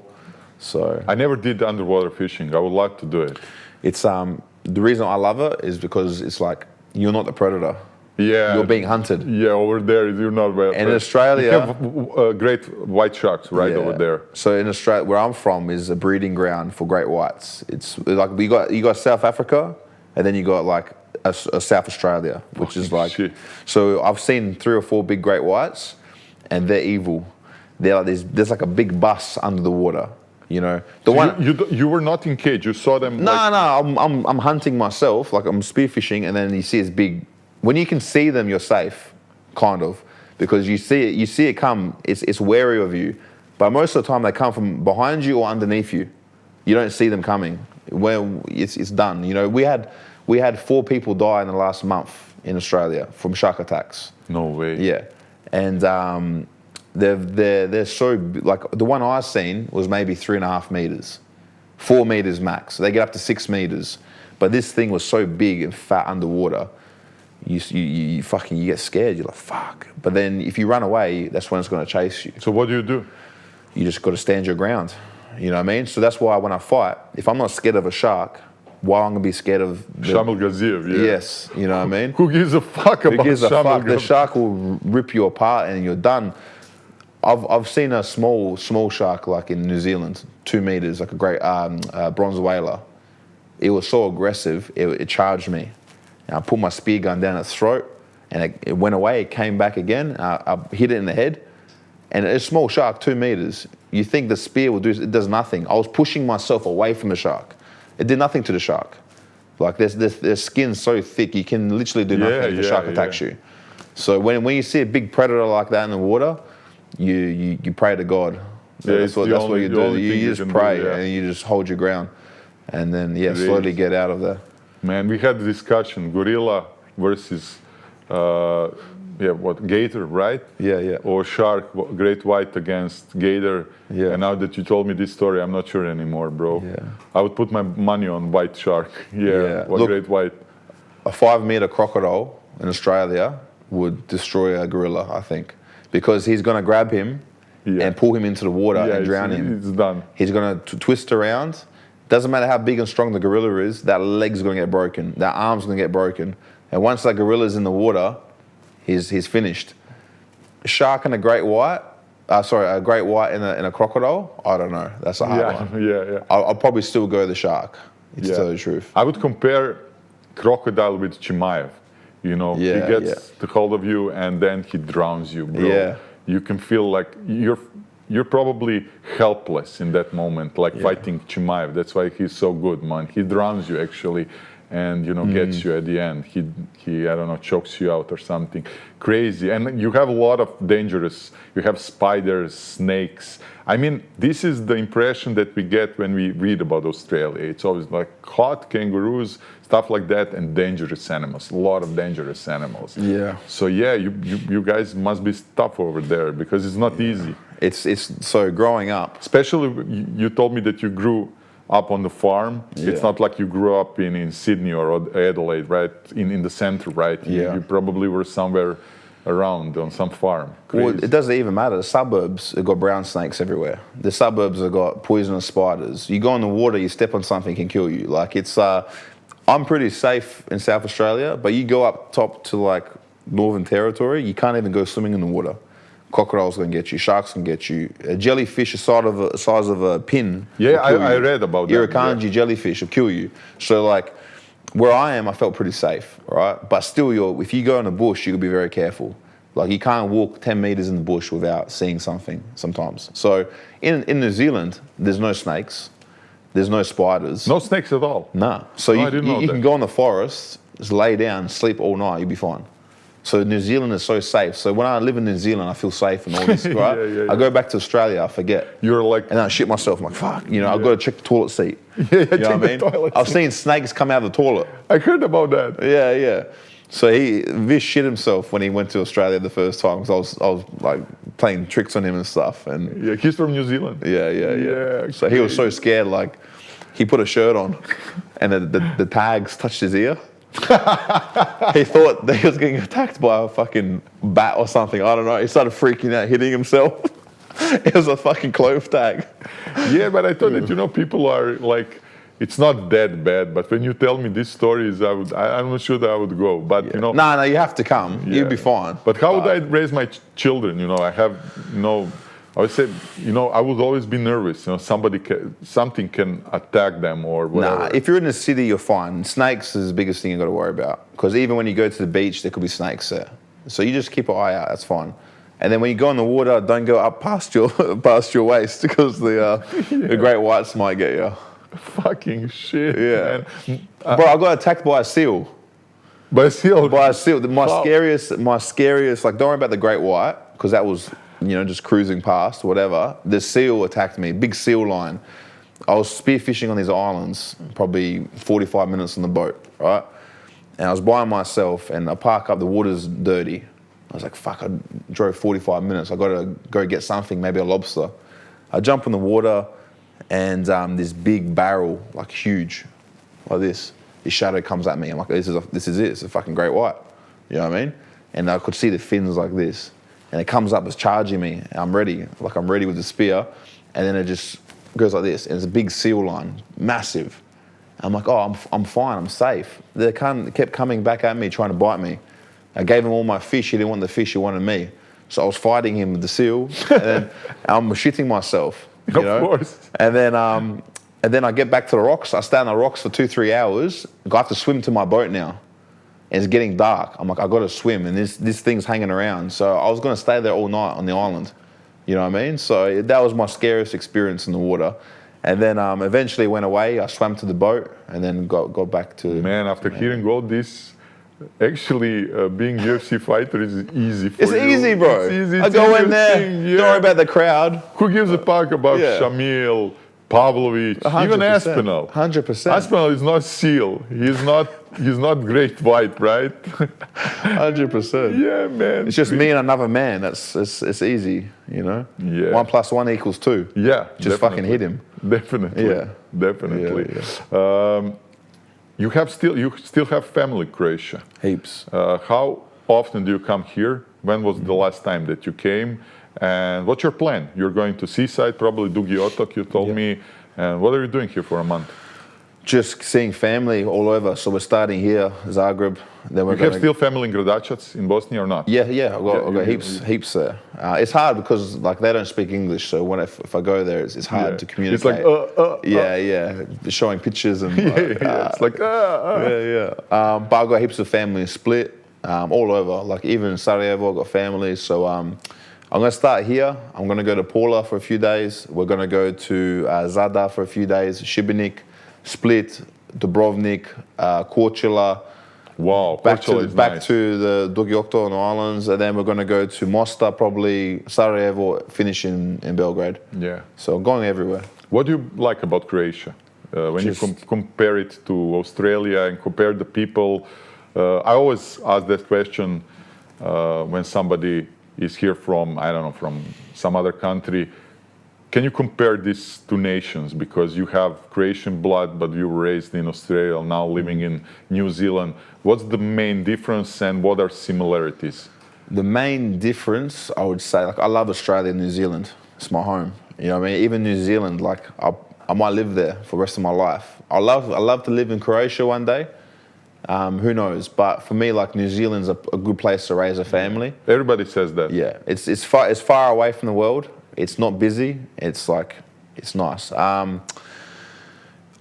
So I never did underwater fishing. I would like to do it. It's the reason I love it is because it's like you're not the predator. Yeah. You're being hunted. Yeah, over there you're not. And in Australia, you have great white sharks over there. So in Australia, where I'm from, is a breeding ground for great whites. It's like you got South Africa, and then you got like a South Australia, which is like. Shit. So I've seen 3 or 4 big great whites, and they're evil. They're like there's like a big bus under the water. You know, you were not in cage. You saw them. No, I'm hunting myself. Like I'm spearfishing, and then you see it's big. When you can see them, you're safe, kind of, because you see it come. It's wary of you, but most of the time they come from behind you or underneath you. You don't see them coming. Well, it's done. You know, we had 4 people die in the last month in Australia from shark attacks. No way. Yeah, and they're so like the one I seen was maybe 3.5 meters, 4 meters max. They get up to 6 meters, but this thing was so big and fat underwater. You get scared. You're like, fuck. But then if you run away, that's when it's going to chase you. So what do? You just got to stand your ground. You know what I mean? So that's why when I fight, if I'm not scared of a shark, why I'm going to be scared of Shamil Gaziev, yeah. Yes, you know what I mean? Who gives a fuck about Shamil Gaziev? The shark will rip you apart and you're done. I've seen a small shark like in New Zealand, 2 meters, like a great bronze whaler. It was so aggressive, it charged me. And I put my spear gun down its throat, and it went away. It came back again. I hit it in the head, and it's a small shark, 2 meters. You think the spear will do? It does nothing. I was pushing myself away from the shark. It did nothing to the shark. Like their skin's so thick, you can literally do nothing if the shark attacks you. So when you see a big predator like that in the water, you pray to God. So that's what you do. You just pray and you just hold your ground, and then slowly get out of there. Man, we had a discussion, gorilla versus, gator, right? Yeah. Or shark, great white against gator. Yeah. And now that you told me this story, I'm not sure anymore, bro. Yeah. I would put my money on white shark. Look, great white. A 5 meter crocodile in Australia would destroy a gorilla, I think, because he's going to grab him and pull him into the water and drown him. It's done. He's going to twist around. Doesn't matter how big and strong the gorilla is, that leg's going to get broken, that arm's going to get broken. And once that gorilla's in the water, he's finished. A shark and a great white, a great white and a crocodile, I don't know. That's a hard one. Yeah. I'll probably still go the shark, to tell the truth. I would compare crocodile with Chimaev. You know, he gets the hold of you and then he drowns you, bro. Yeah. You can feel like you're probably helpless in that moment, like fighting Chimaev. That's why he's so good, man. He drowns you actually, and you know gets you at the end. He I don't know, chokes you out or something crazy. And you have a lot of dangerous. You have spiders, snakes. I mean, this is the impression that we get when we read about Australia. It's always like hot kangaroos, stuff like that, and dangerous animals. A lot of dangerous animals. Yeah. So yeah, you guys must be tough over there because it's not easy. It's so growing up. Especially, you told me that you grew up on the farm. Yeah. It's not like you grew up in Sydney or Adelaide, right? In the center, right? Yeah. You probably were somewhere around on some farm. Crazy. Well, it doesn't even matter. The suburbs have got brown snakes everywhere. The suburbs have got poisonous spiders. You go in the water, you step on something, it can kill you. Like it's, I'm pretty safe in South Australia, but you go up top to like Northern Territory, you can't even go swimming in the water. Crocodiles can get you, sharks can get you. A jellyfish the size of a pin. Yeah, I read about that. Irukandji jellyfish will kill you. So like, where I am, I felt pretty safe, right? But still, if you go in the bush, you gotta be very careful. Like you can't walk 10 meters in the bush without seeing something sometimes. So in New Zealand, there's no snakes, there's no spiders. No snakes at all? Nah. So you can go in the forest, just lay down, sleep all night, you'll be fine. So New Zealand is so safe. So when I live in New Zealand, I feel safe and all this, right? I go back to Australia, I forget. You're like... And then I shit myself, I'm like, fuck, you know, I've got to check the toilet seat. Yeah, you know what I mean? I've seen snakes come out of the toilet. I heard about that. Yeah. So Vish shit himself when he went to Australia the first time because I was like playing tricks on him and stuff. And yeah, he's from New Zealand. Yeah. So he was so scared, like he put a shirt on and the tags touched his ear. He thought that he was getting attacked by a fucking bat or something. I don't know. He started freaking out, hitting himself. It was a fucking clove tag. Yeah, but I thought that, you know, people are like, it's not that bad, but when you tell me these stories, I'm not sure that I would go. But, you know... No, you have to come. Yeah. You'll be fine. But how would I raise my children? You know, I have, you know... I would say, you know, I would always be nervous. You know, something can attack them or whatever. Nah, if you're in the city, you're fine. Snakes is the biggest thing you got to worry about. Because even when you go to the beach, there could be snakes there. So you just keep an eye out. That's fine. And then when you go in the water, don't go up past your waist because the great whites might get you. Fucking shit. Yeah. Man. Bro, I got attacked by a seal. By a seal? By a seal. My scariest, like, don't worry about the great white because that was, you know, just cruising past, whatever. The seal attacked me, big seal line. I was spearfishing on these islands, probably 45 minutes on the boat, right? And I was by myself and I park up, the water's dirty. I was like, fuck, I drove 45 minutes. I gotta go get something, maybe a lobster. I jump in the water and this big barrel, like huge, like this shadow comes at me. I'm like, this is it, it's a fucking great white. You know what I mean? And I could see the fins like this. And it comes up, it's charging me, and I'm ready. Like I'm ready with the spear, and then it just goes like this, and it's a big seal line, massive. I'm like, oh, I'm fine, I'm safe. They kept coming back at me, trying to bite me. I gave him all my fish, he didn't want the fish, he wanted me. So I was fighting him with the seal, and then I'm shitting myself, you know? Of course. And then I get back to the rocks, I stay on the rocks for 2-3 hours, I have to swim to my boat now. And it's getting dark. I'm like, I got to swim, and this thing's hanging around. So I was going to stay there all night on the island. You know what I mean? So that was my scariest experience in the water. And then eventually went away. I swam to the boat, and then got back to... Man, after hearing all this, actually being UFC fighter is easy for you. It's easy, bro. It's easy. I go in there, don't worry about the crowd. Who gives a fuck about Shamil, Pavlovich, 100%. even Aspinall? 100%. Aspinall is not seal. He's not great white, right? 100%. Yeah, man. It's just me and another man. It's easy, you know? Yeah. 1 + 1 = 2. Yeah. Just fucking hit him. Definitely. Yeah. Definitely. Yeah. you still have family in Croatia. Heaps. How often do you come here? When was the last time that you came? And what's your plan? You're going to seaside, probably Dugi Otok, you told me. And what are you doing here for a month? Just seeing family all over. So we're starting here, Zagreb. Then we're You have still family in Gradačac in Bosnia or not? Yeah, I've got heaps there. It's hard because like they don't speak English, so if I go there, it's hard to communicate. It's like They're showing pictures and it's like But I've got heaps of family in Split, all over. Like even in Sarajevo, I've got family. So I'm going to start here. I'm going to go to POLLEO for a few days. We're going to go to Zadar for a few days, Šibenik, Split, Dubrovnik, Korčula. Wow, back to nice. the Dugi Otok Islands, and then we're going to go to Mostar, probably Sarajevo, finish in Belgrade. Yeah. So going everywhere. What do you like about Croatia? When you compare it to Australia and compare the people, I always ask that question when somebody is here from, I don't know, from some other country. Can you compare these two nations? Because you have Croatian blood, but you were raised in Australia, now living in New Zealand. What's the main difference and what are similarities? The main difference, I would say, like I love Australia and New Zealand. It's my home. You know what I mean? Even New Zealand, like I might live there for the rest of my life. I love to live in Croatia one day. Who knows? But for me, like New Zealand's a good place to raise a family. Everybody says that. Yeah, it's far away from the world. It's not busy. It's nice. I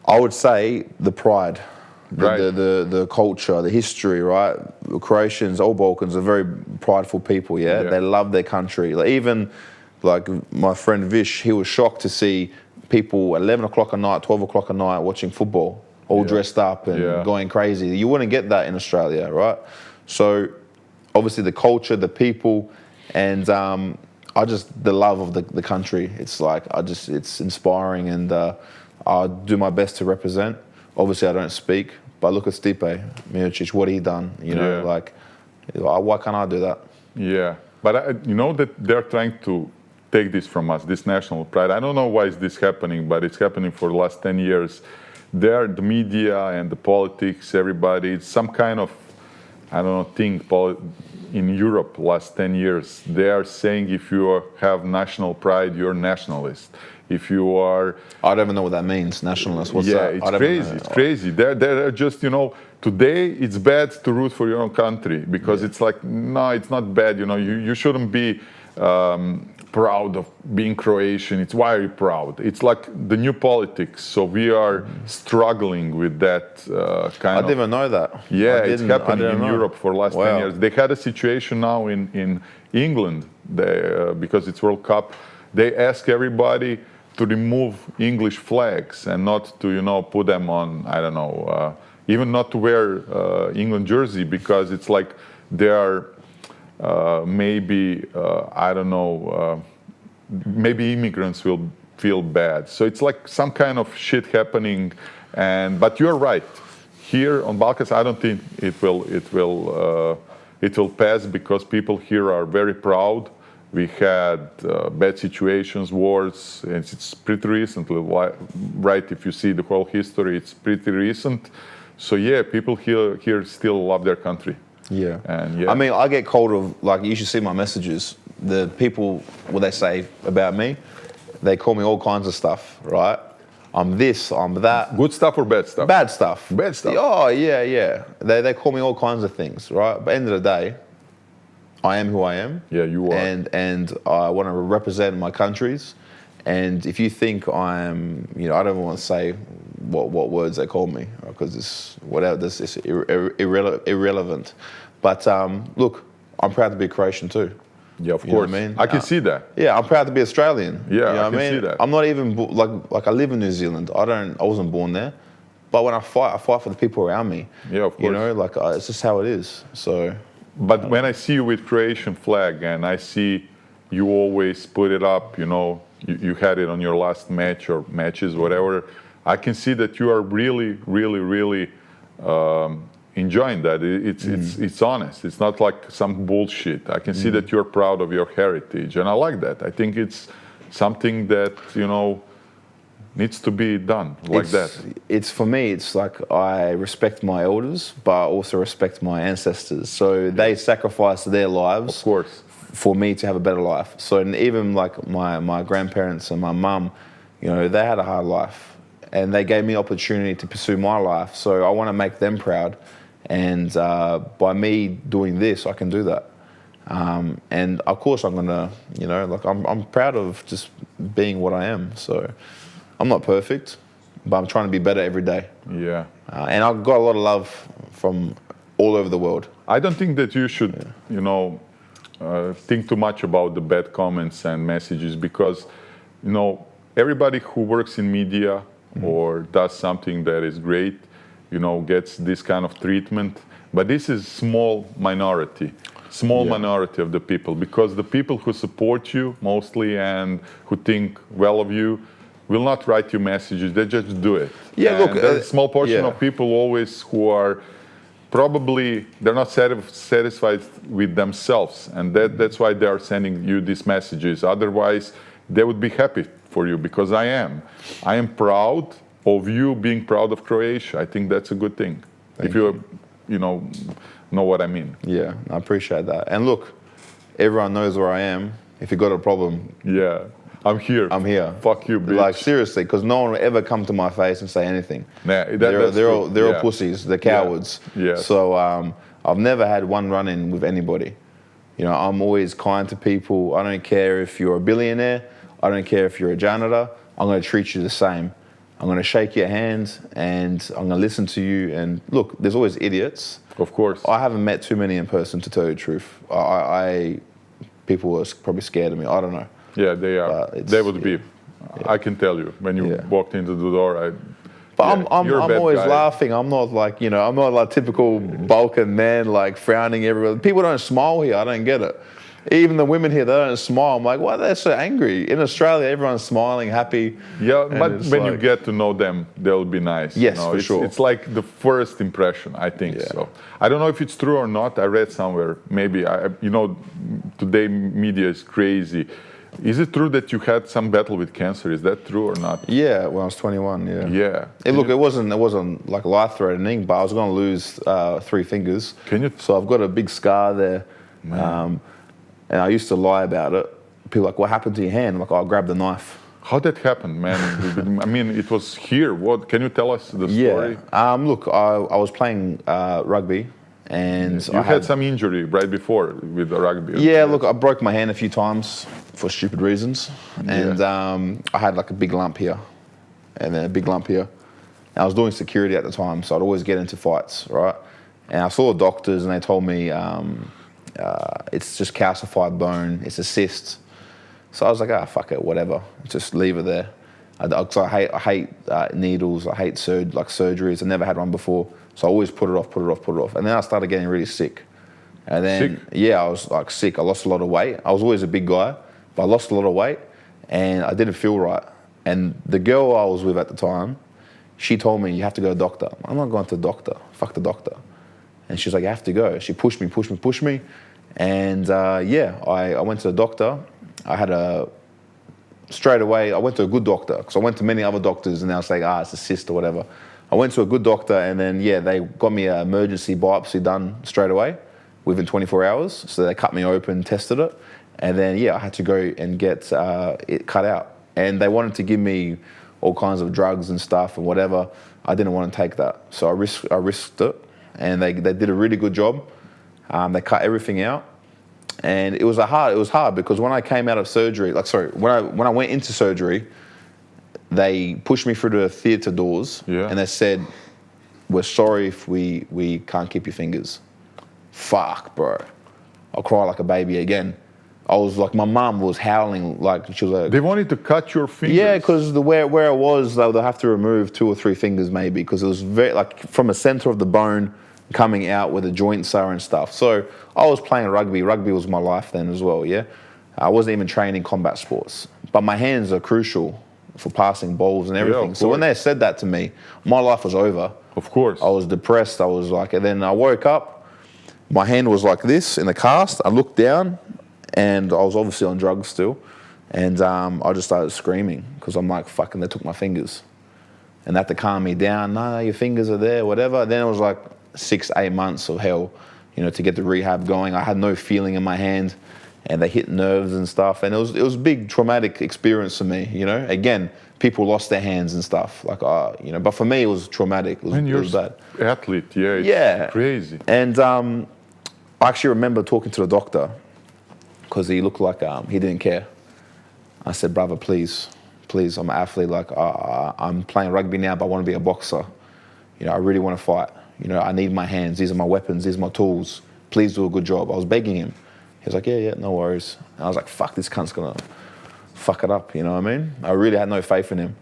would say the pride, the culture, the history, right? The Croatians, all Balkans are very prideful people. Yeah, they love their country. Like even like my friend Vish, he was shocked to see people at 11 o'clock at night, 12 o'clock at night watching football, all dressed up and going crazy. You wouldn't get that in Australia, right? So obviously the culture, the people, and the love of the country. It's like it's inspiring, and I do my best to represent. Obviously, I don't speak, but look at Stipe Miocic, what he done. You know, like why can't I do that? Yeah, but you know that they're trying to take this from us, this national pride. I don't know why is this happening, but it's happening for the last 10 years. There, the media and the politics, everybody, it's some kind of, I don't know, thing in Europe last 10 years. They are saying if you have national pride, you're nationalist. If you are... I don't even know what that means, nationalist. What's that? It's crazy. It's crazy. They're just, you know, today it's bad to root for your own country because it's like, no, it's not bad. You know, you shouldn't be proud of being Croatian. It's why are you proud? It's like the new politics. So we are struggling with that kind of... I didn't even know that. Yeah, it's happening in Europe for the last 10 years. They had a situation now in England because it's World Cup. They ask everybody to remove English flags and not to, you know, put them on, I don't know, even not to wear England jersey because it's like they are maybe, I don't know, maybe immigrants will feel bad. So it's like some kind of shit happening. But you're right. Here on Balkans, I don't think it will pass because people here are very proud. We had bad situations, wars, and it's pretty recently, right? If you see the whole history, it's pretty recent. So yeah, people here still love their country. Yeah. And I mean, I get cold of, like, you should see my messages. The people, what they say about me, they call me all kinds of stuff, right? I'm this, I'm that. Good stuff or bad stuff? Bad stuff. Bad stuff. Oh, yeah. They call me all kinds of things, right? But at the end of the day, I am who I am. Yeah, you are. And I want to represent my countries. And if you think I'm, you know, I don't want to say what words they call me because it's whatever. This is irrelevant. But look, I'm proud to be Croatian too. Yeah, of course. You know what I mean? I can see that. Yeah, I'm proud to be Australian. Yeah, you know I can see that. I'm not even like I live in New Zealand. I wasn't born there. But when I fight for the people around me. Yeah, of course. You know, like it's just how it is. So. But when I see you with Croatian flag and I see you always put it up, you know, you had it on your last match or matches, whatever, I can see that you are really, really, really enjoying that. It's honest. It's not like some bullshit. I can see that you're proud of your heritage, and I like that. I think it's something that, you know, needs to be done like that. It's for me, it's like I respect my elders, but I also respect my ancestors. So they sacrificed their lives Of course. for me to have a better life. So and even like my grandparents and my mum, you know, they had a hard life and they gave me opportunity to pursue my life. So I want to make them proud. And by me doing this, I can do that. And of course I'm going to, you know, like I'm proud of just being what I am. So I'm not perfect, but I'm trying to be better every day. Yeah. And I've got a lot of love from all over the world. I don't think that you should, you know, think too much about the bad comments and messages because, you know, everybody who works in media or does something that is great, you know, gets this kind of treatment. But this is small minority of the people, because the people who support you mostly and who think well of you will not write you messages. They just do it. Yeah, and look, there's a small portion yeah. of people always who are probably, they're not satisfied with themselves, and that's why they are sending you these messages. Otherwise, they would be happy for you, because I am proud of you being proud of Croatia. I think that's a good thing. If you know what I mean. Yeah, I appreciate that. And look, everyone knows where I am. If you got a problem, Yeah, I'm here. I'm here. Fuck you, bitch. Like seriously, because no one will ever come to my face and say anything. Nah, They're all pussies. They're cowards. Yeah. So I've never had one run-in with anybody. You know, I'm always kind to people. I don't care if you're a billionaire. I don't care if you're a janitor. I'm going to treat you the same. I'm going to shake your hand and I'm going to listen to you. And look, there's always idiots. Of course. I haven't met too many in person, to tell you the truth. People are probably scared of me. I don't know. Yeah, they are. They would be. I can tell you when you walked into the door. I'm always guy. laughing. I'm not like, you know, I'm not like typical Balkan man, like frowning everywhere. People don't smile here. I don't get it. Even the women here, they don't smile. I'm like, why are they so angry? In Australia, everyone's smiling, happy. Yeah, but when you get to know them, they'll be nice. Yes, you know? for sure. It's like the first impression, I think so. I don't know if it's true or not. I read somewhere, maybe, you know, today media is crazy. Is it true that you had some battle with cancer? Is that true or not? Yeah, when I was 21, Yeah. Look, it wasn't like life-threatening, but I was going to lose 3 fingers. So I've got a big scar there. And I used to lie about it. People are like, what happened to your hand? I'm like, oh, I grabbed the knife. How that happened, man? I mean, it was here. What? Can you tell us the story? Yeah. Look, I was playing rugby, and you had some injury right before with the rugby. Yeah, look, I broke my hand a few times for stupid reasons, and I had like a big lump here, and then a big lump here. And I was doing security at the time, so I'd always get into fights, right? And I saw the doctors, and they told me it's just calcified bone, it's a cyst. So I was like, fuck it, whatever, just leave it there. I hate needles, I hate surgeries. I never had one before, so I always put it off. And then I started getting really sick. And then, I was like sick. I lost a lot of weight. I was always a big guy, but I lost a lot of weight, and I didn't feel right. And the girl I was with at the time, she told me, you have to go to the doctor. I'm not going to the doctor, fuck the doctor. And she's like, you have to go. She pushed me. And I went to the doctor. Straight away, I went to a good doctor, because I went to many other doctors and they were saying, it's a cyst or whatever. I went to a good doctor, and then, they got me an emergency biopsy done straight away within 24 hours. So they cut me open, tested it. And then, I had to go and get it cut out. And they wanted to give me all kinds of drugs and stuff and whatever. I didn't want to take that. So I risked it. And they did a really good job. They cut everything out. And it was hard because when I came out of surgery, when I went into surgery, they pushed me through the theatre doors and they said, we're sorry if we can't keep your fingers. Fuck, bro. I'll cry like a baby again. I was like, my mum was howling, like she was like... They wanted to cut your fingers? Yeah, because where it was, they'll have to remove 2 or 3 fingers maybe, because it was very, like, from the centre of the bone coming out where the joints are and stuff. So I was playing rugby. Rugby was my life then as well, I wasn't even training combat sports. But my hands are crucial for passing balls and everything. So when they said that to me, my life was over. Of course. I was depressed. I was like... And then I woke up, my hand was like this in the cast. I looked down, and I was obviously on drugs still. And I just started screaming because I'm like, fucking, they took my fingers. And they had to calm me down. No, your fingers are there, whatever. Then it was like 6-8 months of hell, you know, to get the rehab going. I had no feeling in my hand, and they hit nerves and stuff. And it was a big traumatic experience for me, you know. Again, people lost their hands and stuff, like, you know. But for me, it was traumatic. It was bad. Athlete, it's crazy. And I actually remember talking to the doctor because he looked like he didn't care. I said, brother, please, I'm an athlete. Like, I'm playing rugby now, but I want to be a boxer. You know, I really want to fight. You know, I need my hands. These are my weapons. These are my tools. Please do a good job. I was begging him. He was like, yeah, no worries. And I was like, fuck, this cunt's going to fuck it up, you know what I mean? I really had no faith in him.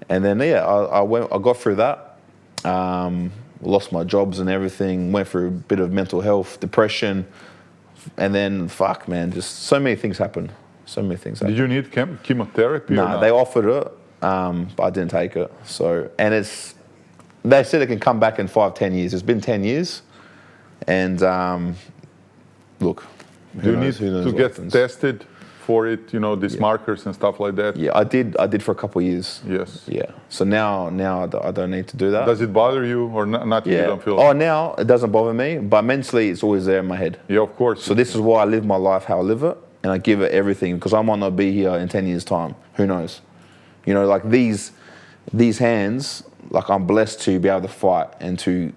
And then, I got through that. Lost my jobs and everything. Went through a bit of mental health, depression. And then, fuck, man, just so many things happened. Did you need chemotherapy? No, they offered it, but I didn't take it. So, and they said it can come back in 5-10 years. It's been 10 years, and look. Do you need to get tested for it? You know, these markers and stuff like that. Yeah, I did for a couple of years. Yes. Yeah. So now I don't need to do that. Does it bother you or not? Yeah. You don't feel? Oh, now it doesn't bother me, but mentally it's always there in my head. Yeah, of course. So this is why I live my life how I live it. And I give it everything because I might not be here in 10 years' time. Who knows? You know, like these hands, like I'm blessed to be able to fight and to,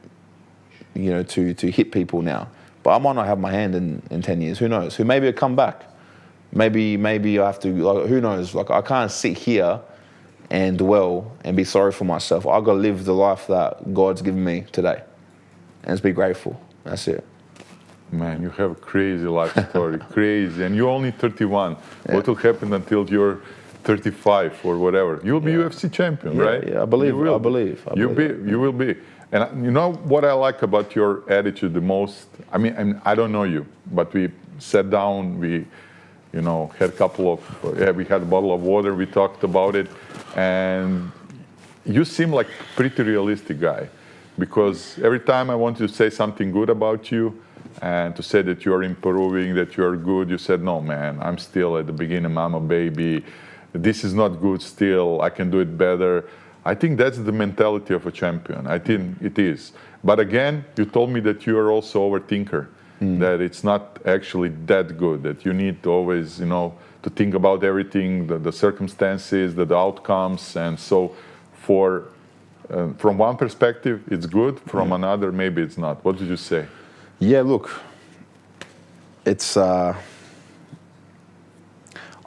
you know, to hit people now. But I might not have my hand in 10 years. Who knows? Maybe it'll come back. Maybe I have to, like, who knows? Like, I can't sit here and dwell and be sorry for myself. I've got to live the life that God's given me today. And just be grateful. That's it. Man, you have a crazy life story, crazy, and you're only 31. Yeah. What will happen until you're 35 or whatever? You'll be UFC champion, right? Yeah, I believe. You will be. And you know what I like about your attitude the most? I mean, I don't know you, but we sat down, we, you know, had we had a bottle of water, we talked about it, and you seem like a pretty realistic guy, because every time I wanted to say something good about you, and to say that you're improving, that you're good, you said, no, man, I'm still at the beginning, I'm a baby. This is not good still, I can do it better. I think that's the mentality of a champion. I think it is. But again, you told me that you are also overthinker, that it's not actually that good, that you need to always, you know, to think about everything, the circumstances, the outcomes. And so from one perspective, it's good. From another, maybe it's not. What did you say? Yeah, look, it's, I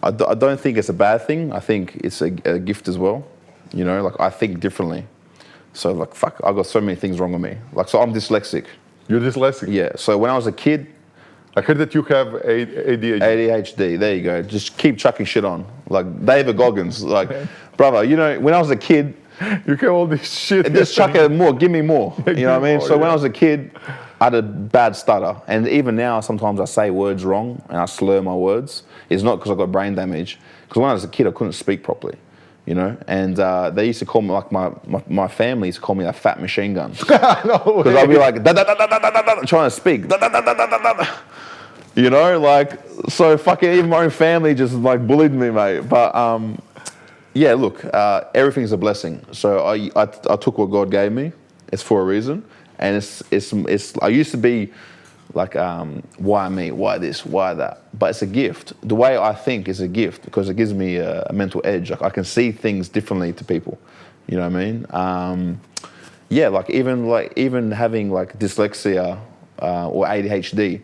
don't think it's a bad thing. I think it's a gift as well. You know, like, I think differently. So, like, fuck, I've got so many things wrong with me. Like, so I'm dyslexic. You're dyslexic? Yeah. So when I was a kid... I heard that you have ADHD. ADHD, there you go. Just keep chucking shit on. Like, David Goggins. Like, brother, you know, when I was a kid... You have all this shit. Just chuck it more, give me more. You know what I mean? So when I was a kid, I had a bad stutter. And even now, sometimes I say words wrong and I slur my words. It's not because I've got brain damage. Because when I was a kid, I couldn't speak properly. You know, and they used to call me, like, my family used to call me a fat machine gun. Because I'd be like, da, da, da, da, da, da, da, trying to speak. Da, da, da, da, da, da, da. You know, like, so fucking even my own family just, like, bullied me, mate. But, yeah, look, everything's a blessing. So I took what God gave me. It's for a reason. And it's I used to be like, why me? Why this? Why that? But it's a gift. The way I think is a gift because it gives me a mental edge. Like, I can see things differently to people. You know what I mean? Yeah, like even having like dyslexia or ADHD,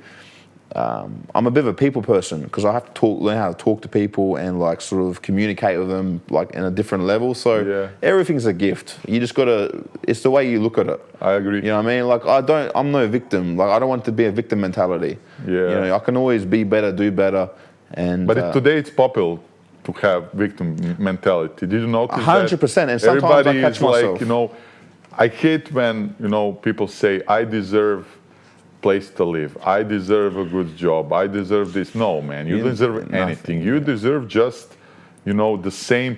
I'm a bit of a people person because I have to learn how to talk to people and like sort of communicate with them like in a different level. So everything's a gift. You just gotta. It's the way you look at it. I agree. You know what I mean? Like I'm no victim. Like I don't want to be a victim mentality. Yeah. You know, I can always be better, do better. And but today it's popular to have victim mentality. Did you notice 100%. And sometimes everybody I catch is myself. Like, you know, I hate when, you know, people say I deserve place to live. I deserve a good job. I deserve this. No, man, you deserve anything. You deserve just, you know, the same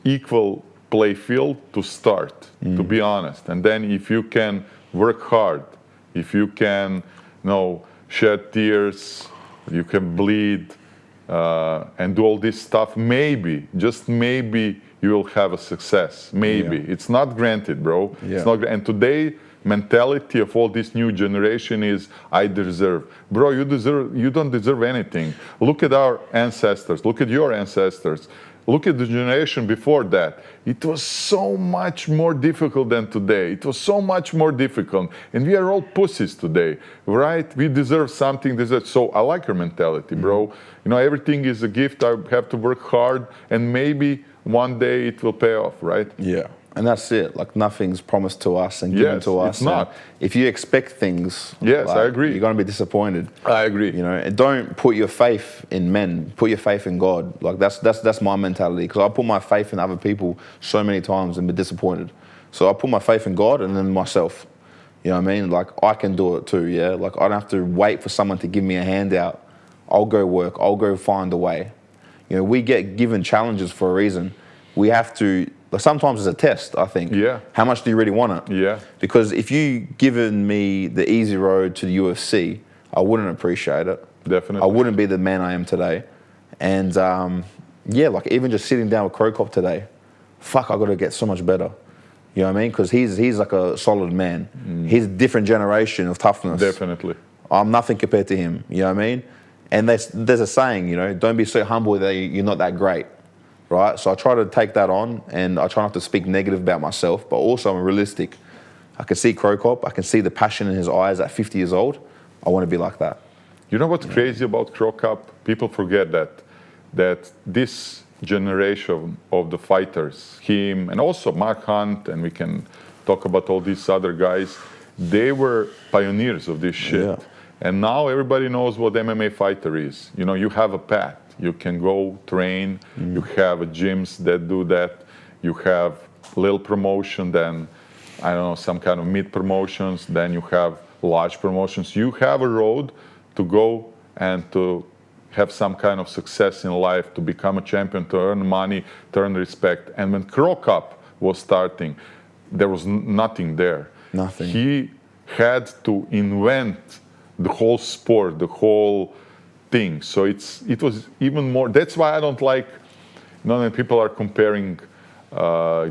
equal play field to start, to be honest. And then if you can work hard, if you can, you know, shed tears, you can bleed, and do all this stuff, maybe, just maybe, you will have a success. Maybe. It's not granted, bro. Yeah. It's not. And today, mentality of all this new generation is, I deserve. Bro, you don't deserve anything. Look at our ancestors. Look at your ancestors. Look at the generation before that. It was so much more difficult than today. It was so much more difficult. And we are all pussies today, right? We deserve something. So I like your mentality, bro. You know, everything is a gift. I have to work hard, and maybe one day it will pay off, right? Yeah. And that's it. Like, nothing's promised to us and given to us. It's not. If you expect things, yes, I agree. You're going to be disappointed. I agree. You know, and don't put your faith in men. Put your faith in God. Like, that's my mentality. Because I put my faith in other people so many times and been disappointed. So I put my faith in God and then myself. You know what I mean? Like, I can do it too. Yeah. Like, I don't have to wait for someone to give me a handout. I'll go work. I'll go find a way. You know, we get given challenges for a reason. We have to. Sometimes it's a test, I think. Yeah. How much do you really want it? Yeah. Because if you given me the easy road to the UFC, I wouldn't appreciate it. Definitely. I wouldn't be the man I am today. And yeah, like, even just sitting down with Cro Cop today, fuck, I got to get so much better. You know what I mean? Because he's like a solid man. He's a different generation of toughness. Definitely. I'm nothing compared to him. You know what I mean? And there's a saying, you know, don't be so humble that you're not that great. Right, so I try to take that on, and I try not to speak negative about myself, but also I'm realistic. I can see Cro Cop, I can see the passion in his eyes at 50 years old. I want to be like that. You know what's crazy about Cro Cop? People forget that this generation of the fighters, him and also Mark Hunt, and we can talk about all these other guys, they were pioneers of this shit. Yeah. And now everybody knows what MMA fighter is. You know, you have a path. You can go train. You have gyms that do that. You have little promotion, then, I don't know, some kind of mid promotions. Then you have large promotions. You have a road to go and to have some kind of success in life, to become a champion, to earn money, to earn respect. And when Cro Cop was starting, there was nothing there. Nothing. He had to invent the whole sport, the whole thing. So it was even more. That's why I don't like, you know, when people are comparing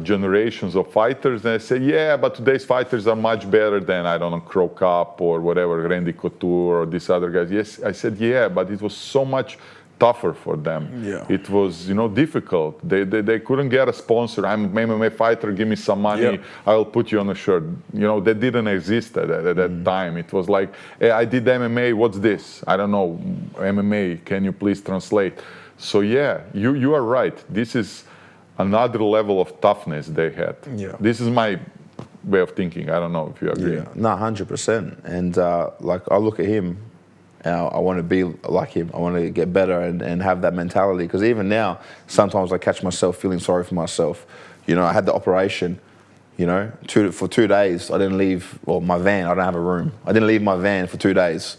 generations of fighters, and I say, yeah, but today's fighters are much better than, I don't know, Cro Cop or whatever, Randy Couture or these other guys. Yes, I said, yeah, but it was so much tougher for them. Yeah. It was, you know, difficult. They couldn't get a sponsor. I'm an MMA fighter, give me some money, Yeah. I'll put you on a shirt. You know, that didn't exist at that time. It was like, hey, I did MMA, what's this? I don't know, MMA, can you please translate? So yeah, you are right. This is another level of toughness they had. Yeah. This is my way of thinking. I don't know if you agree. Yeah, no, 100%. And like, I look at him, I want to be like him. I want to get better and have that mentality. Because even now, sometimes I catch myself feeling sorry for myself. You know, I had the operation, you know, for 2 days. I didn't leave, well, my van, I don't have a room. I didn't leave my van for 2 days.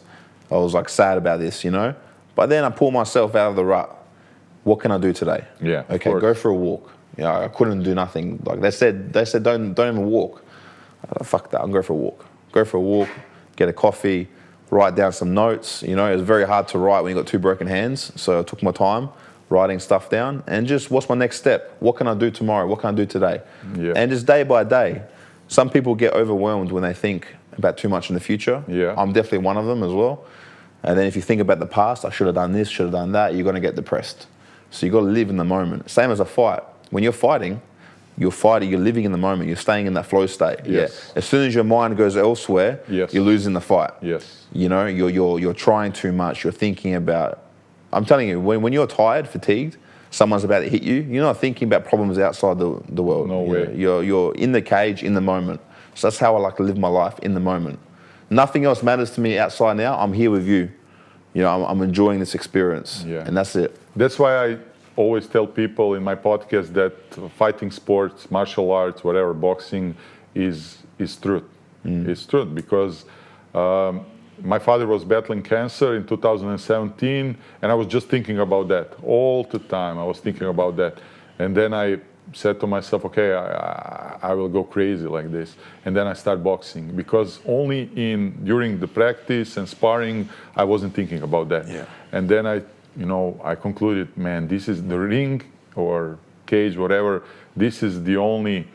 I was like sad about this, you know. But then I pulled myself out of the rut. What can I do today? Yeah. Okay, go for a walk. You know, I couldn't do nothing. Like they said, don't even walk. Fuck that, I'll go for a walk. Go for a walk, get a coffee, write down some notes. You know, it was very hard to write when you got 2 broken hands. So I took my time writing stuff down and just, what's my next step? What can I do tomorrow? What can I do today? Yeah. And just day by day. Some people get overwhelmed when they think about too much in the future. Yeah. I'm definitely one of them as well. And then if you think about the past, I should have done this, should have done that, you're going to get depressed. So you got to live in the moment. Same as a fight. When you're fighting, you're living in the moment, you're staying in that flow state. Yes. Yeah. As soon as your mind goes elsewhere, yes. you're losing the fight. Yes. You know, you're trying too much, you're thinking about, I'm telling you, when you're tired, fatigued, someone's about to hit you, you're not thinking about problems outside the world. No way. You're in the cage, in the moment. So that's how I like to live my life, in the moment. Nothing else matters to me outside now. I'm here with you. You know, I'm enjoying this experience. Yeah. And that's it. That's why I always tell people in my podcast that fighting sports, martial arts, whatever, boxing is truth. It's truth because my father was battling cancer in 2017 and I was just thinking about that all the time. I was thinking about that. And then I said to myself, okay, I will go crazy like this. And then I start boxing because only during the practice and sparring, I wasn't thinking about that. Yeah. And then I I concluded, man, this is the ring or cage, whatever. This is the only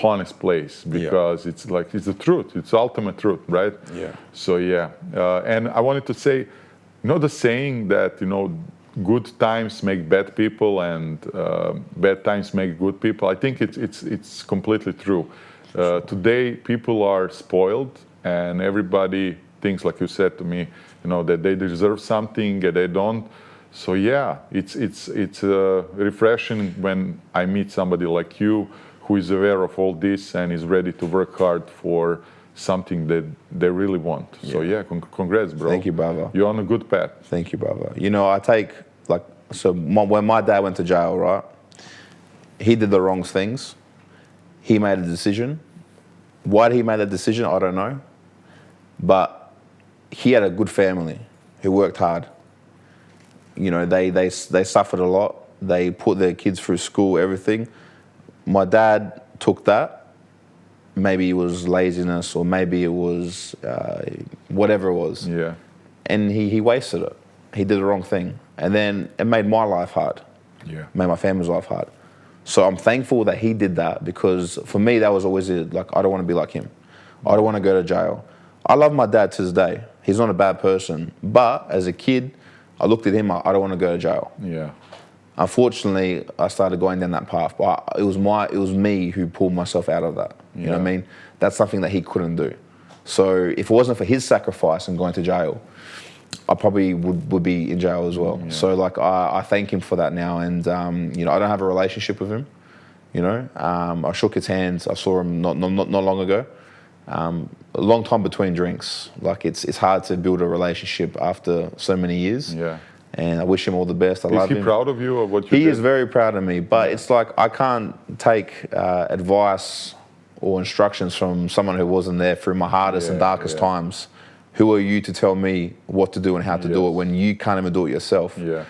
honest place because it's the truth. It's ultimate truth, right? Yeah. So and I wanted to say, the saying that good times make bad people and bad times make good people. I think it's completely true. Today, people are spoiled, and everybody thinks, like you said to me, that they deserve something and they don't. So it's refreshing when I meet somebody like you who is aware of all this and is ready to work hard for something that they really want. So congrats, bro. Thank you, brother. You're on a good path. Thank you, brother. I take, when my dad went to jail, right, he did the wrong things. He made a decision. Why he made that decision, I don't know. But he had a good family who worked hard. They suffered a lot. They put their kids through school, everything. My dad took that. Maybe it was laziness or maybe it was whatever it was. Yeah. And he wasted it. He did the wrong thing. And then it made my life hard. Yeah. Made my family's life hard. So I'm thankful that he did that because for me, that was always it. Like, I don't want to be like him. I don't want to go to jail. I love my dad to this day. He's not a bad person. But as a kid, I looked at him, I don't want to go to jail. Yeah. Unfortunately, I started going down that path. But it was me who pulled myself out of that. You know what I mean? That's something that he couldn't do. So if it wasn't for his sacrifice and going to jail, I probably would be in jail as well. Yeah. So I thank him for that now. And I don't have a relationship with him. I shook his hands. I saw him not long ago. A long time between drinks. It's hard to build a relationship after so many years. Yeah. And I wish him all the best. I love him. Is he proud of you or what you did? He is very proud of me. But it's like I can't take advice or instructions from someone who wasn't there through my hardest and darkest times. Who are you to tell me what to do and how to do it when you can't even do it yourself? Yeah.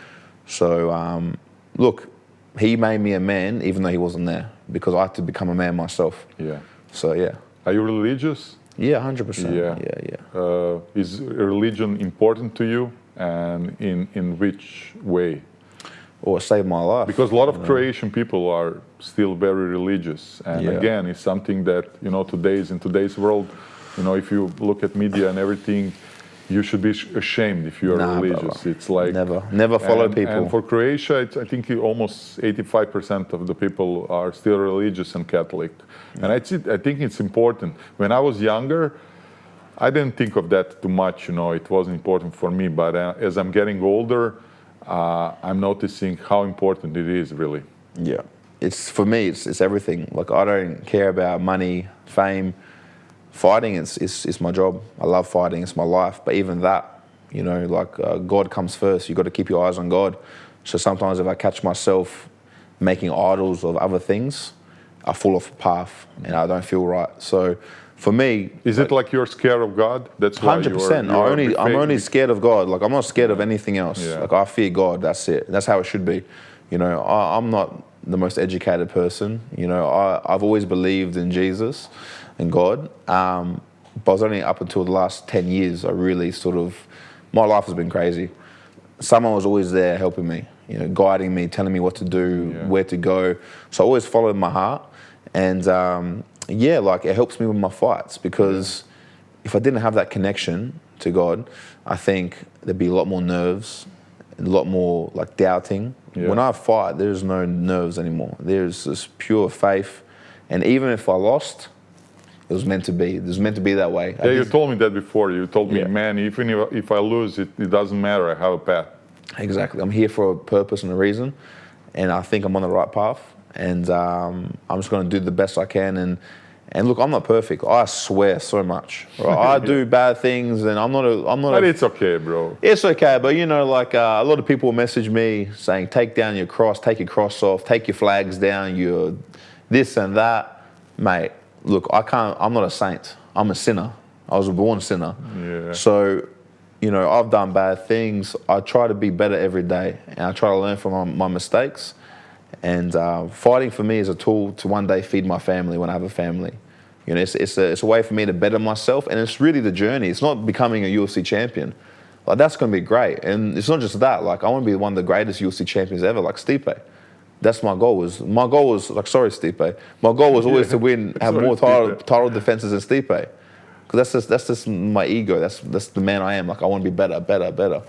So, look, he made me a man even though he wasn't there because I had to become a man myself. Yeah. So, yeah. Are you religious? Yeah, 100%. Yeah. Is religion important to you and in which way? Or it saved my life. Because a lot of Croatian people are still very religious. And again, it's something that, in today's world, if you look at media and everything, you should be ashamed if you are religious. Brother. It's like never follow people. And for Croatia, I think almost 85% of the people are still religious and Catholic. And I think it's important. When I was younger, I didn't think of that too much. It wasn't important for me. But as I'm getting older, I'm noticing how important it is, really. Yeah, for me, it's everything. I don't care about money, fame. Fighting is my job. I love fighting. It's my life. But even that, God comes first. You've got to keep your eyes on God. So sometimes if I catch myself making idols of other things, I fall off the path and I don't feel right. So for me... Is it like you're scared of God? That's why 100%. I'm only scared of God. I'm not scared of anything else. Yeah. I fear God. That's it. That's how it should be. I'm not the most educated person. I've always believed in Jesus and God. But I was only up until the last 10 years, I really my life has been crazy. Someone was always there helping me, guiding me, telling me what to do, where to go. So I always followed my heart. And it helps me with my fights because if I didn't have that connection to God, I think there'd be a lot more nerves, a lot more doubting. Yeah. When I fight, there's no nerves anymore. There's this pure faith. And even if I lost, it was meant to be. It was meant to be that way. Yeah, you told me that before. You told me, man, even if I lose, it doesn't matter. I have a path. Exactly. I'm here for a purpose and a reason. And I think I'm on the right path. And I'm just going to do the best I can. And look, I'm not perfect. I swear so much. Right? I do bad things, and I'm not. But it's okay, bro. It's okay, but a lot of people message me saying, "Take down your cross, take your cross off, take your flags down, your this and that." Mate, look, I can't. I'm not a saint. I'm a sinner. I was a born sinner. Yeah. So, I've done bad things. I try to be better every day, and I try to learn from my mistakes. And fighting for me is a tool to one day feed my family when I have a family. It's a way for me to better myself, and it's really the journey. It's not becoming a UFC champion. Like, that's going to be great. And it's not just that. Like, I want to be one of the greatest UFC champions ever, like Stipe. That's my goal. My goal was, like, sorry, Stipe. My goal was always to win, have more title defenses than Stipe. Because that's just my ego. That's the man I am. Like, I want to be better.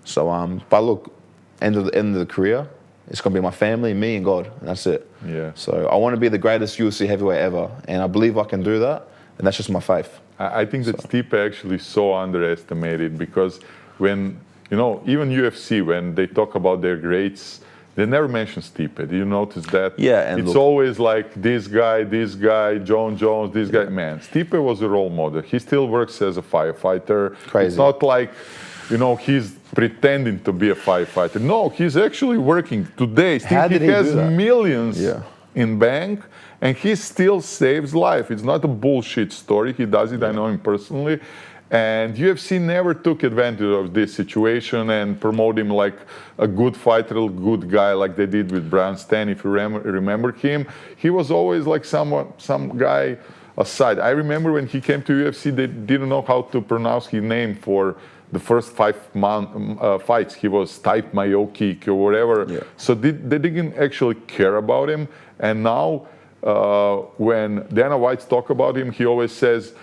So, but look, end of the career, it's going to be my family, me, and God. And that's it. Yeah. So I want to be the greatest UFC heavyweight ever. And I believe I can do that. And that's just my faith. I think that Stipe actually so underestimated, because when, even UFC, when they talk about their greats, they never mention Stipe. Did you notice that? Yeah. And it's always like this guy, John Jones, this guy. Man, Stipe was a role model. He still works as a firefighter. Crazy. It's not like, he's pretending to be a firefighter. No, he's actually working today. How did he has do that? Millions in bank, and he still saves life. It's not a bullshit story. He does it. I know him personally. And UFC never took advantage of this situation and promote him like a good fighter, a good guy, like they did with Brian Stan. If you remember him, he was always like some guy aside. I remember when he came to UFC, they didn't know how to pronounce his name for the first 5 fights. He was type Mayoki or whatever. Yeah. So they didn't actually care about him. And now when Dana White talk about him, he always says,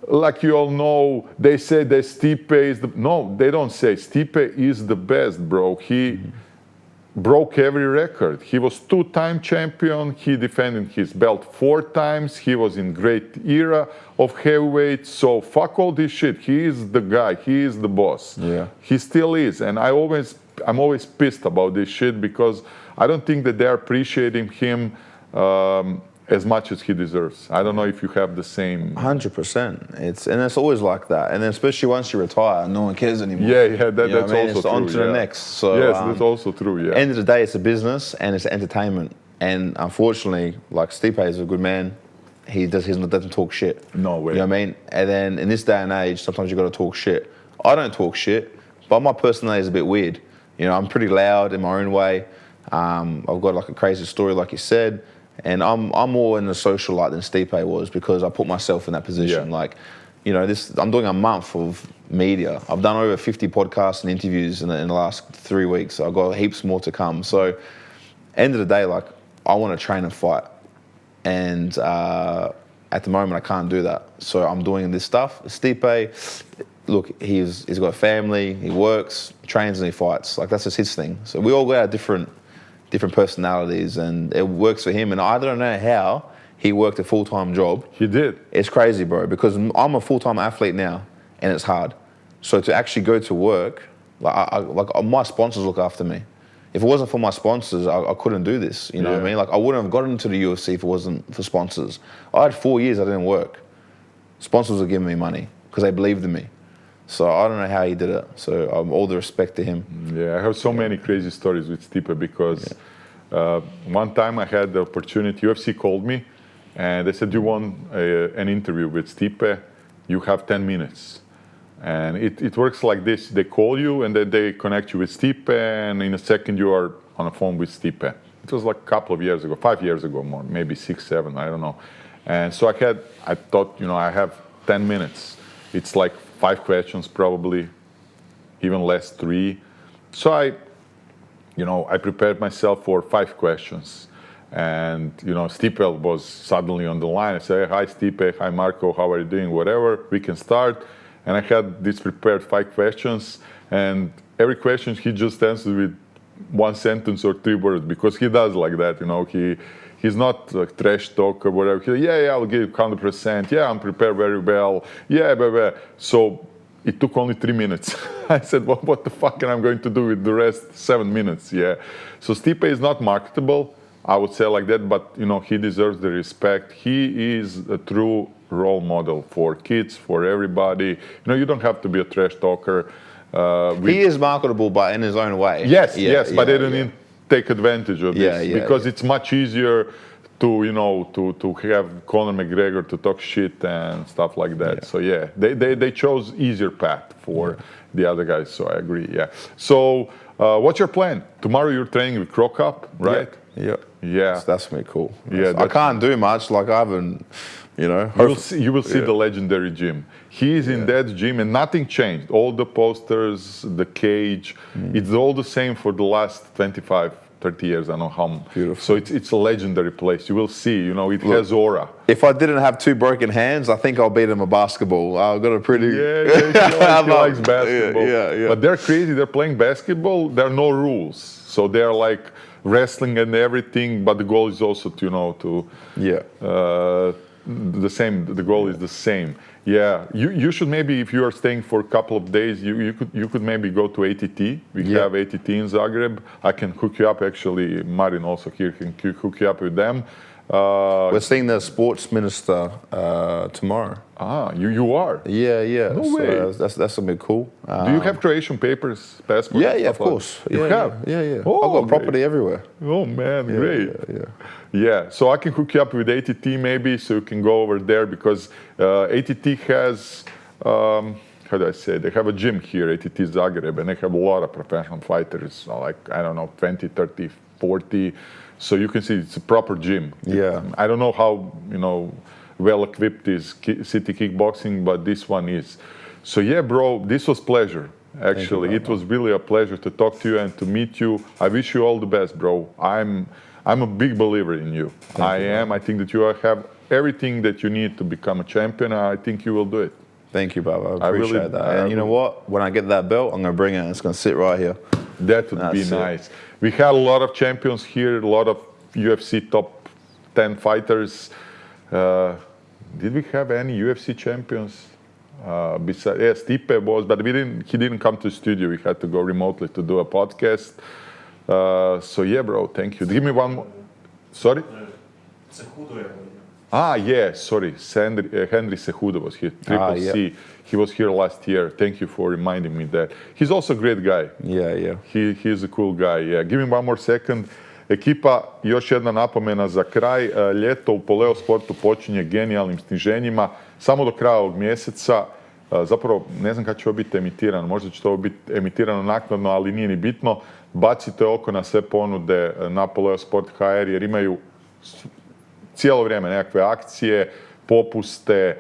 like you all know, they say that Stipe is no, they don't say Stipe is the best, bro. He broke every record. He was 2-time champion. He defended his belt 4 times. He was in great era of heavyweight. So fuck all this shit. He is the guy. He is the boss. Yeah. He still is. And I'm always pissed about this shit, because I don't think that they're appreciating him as much as he deserves. I don't know if you have the same. 100%. It's always like that. And then especially once you retire, no one cares anymore. Yeah, that's also it's true. On to the next. So, yes, that's also true, yeah. End of the day, it's a business and it's entertainment. And unfortunately, like, Stipe is a good man. He doesn't talk shit. No way. You know what I mean? And then in this day and age, sometimes you got to talk shit. I don't talk shit, but my personality is a bit weird. I'm pretty loud in my own way. I've got like a crazy story, like you said. And I'm more in the social light than Stipe was, because I put myself in that position. Yeah. Like, I'm doing a month of media. I've done over 50 podcasts and interviews in the last 3 weeks. I've got heaps more to come. So, end of the day, like, I want to train and fight. And at the moment, I can't do that. So I'm doing this stuff. Stipe, look, he's got a family, he works, trains and he fights. Like, that's just his thing. So we all got our different personalities, and it works for him. And I don't know how he worked a full-time job. He did. It's crazy, bro, because I'm a full-time athlete now, and it's hard. So to actually go to work, like my sponsors look after me. If it wasn't for my sponsors, I couldn't do this. You know what I mean? Like, I wouldn't have gotten into the UFC if it wasn't for sponsors. I had 4 years I didn't work. Sponsors were giving me money because they believed in me. So I don't know how he did it. So all the respect to him. Yeah, I have so many crazy stories with Stipe, because one time I had the opportunity, UFC called me and they said, you want an interview with Stipe? You have 10 minutes. And it works like this. They call you and then they connect you with Stipe, and in a second you are on a phone with Stipe. It was like a couple of years ago, 5 years ago more, maybe 6, 7, I don't know. And so I thought, I have 10 minutes. It's like 5 questions probably, even less 3. So I prepared myself for 5 questions. And, Stipe was suddenly on the line. I said, hi, Stipe, hi, Marko, how are you doing? Whatever, we can start. And I had this prepared 5 questions. And every question he just answered with 1 sentence or 3 words, because he does like that, He's not a trash talk or whatever. I'll give 100%. Yeah, I'm prepared very well. Yeah, blah. So it took only 3 minutes. I said, well, what the fuck am I going to do with the rest 7 minutes? Yeah. So Stipe is not marketable, I would say like that, but he deserves the respect. He is a true role model for kids, for everybody. You don't have to be a trash talker. He is marketable, but in his own way. Yes, but they don't need take advantage of this, because it's much easier to have Conor McGregor to talk shit and stuff like that. So they chose easier path for the other guys. So I agree. Yeah. So what's your plan? Tomorrow you're training with Cro Cop, right? Yeah. Yeah. That's gonna be cool. Yeah, I can't do much. Like I haven't, you know. You will see the legendary gym. He's in that gym and nothing changed. All the posters, the cage, it's all the same for the last 25, 30 years. I don't know how. Beautiful. So it's a legendary place. You will see, you know, it has aura. If I didn't have 2 broken hands, I think I'll beat him at basketball. I've got a pretty... He likes basketball. Yeah. But they're crazy. They're playing basketball. There are no rules. So they're like wrestling and everything. But the goal is also to, you know, to... Yeah. The same. The goal is the same. Yeah. You should maybe, if you are staying for a couple of days, you could maybe go to ATT. We have ATT in Zagreb. I can hook you up. Actually, Marin also here can hook you up with them. We're seeing the sports minister tomorrow. You are? Yeah. No so way. That's gonna be cool. Do you have Croatian papers, passport? Yeah, of course. You have? Yeah. Oh, I've got property everywhere. Oh man, great. Yeah. So I can hook you up with ATT maybe, so you can go over there because ATT has, how do I say, they have a gym here, ATT Zagreb, and they have a lot of professional fighters, like, I don't know, 20, 30, 40. So you can see it's a proper gym. Yeah. I don't know how, you know, well equipped is City Kickboxing, but this one is. So yeah, bro, this was pleasure. Actually, it was really a pleasure to talk to you and to meet you. I wish you all the best, bro. I'm a big believer in you. I am. I think that you have everything that you need to become a champion. I think you will do it. Thank you, Baba. I appreciate that. And you know what? When I get that belt, I'm gonna bring it and it's gonna sit right here. That would be nice. We had a lot of champions here, a lot of UFC top 10 fighters. Did we have any UFC champions? Besides, yes, Stipe was, but he didn't come to the studio. We had to go remotely to do a podcast. So yeah, bro, thank you. Give me one more. Sorry? Sorry. Henry Cejudo was here. Triple C. He was here last year. Thank you for reminding me that. He's also a great guy. Yeah. He's a cool guy. Yeah. Give me one more second. Ekipa, još jedna napomena za kraj. Ljeto u POLLEO sportu počinje genijalnim sniženjima. Samo do kraja ovog mjeseca. Zapravo, ne znam kada će ovo biti emitirano. Možda će to biti emitirano naknadno, ali nije ni bitno. Bacite oko na sve ponude na POLLEO Sport HR jer imaju cijelo vrijeme nekakve akcije, popuste,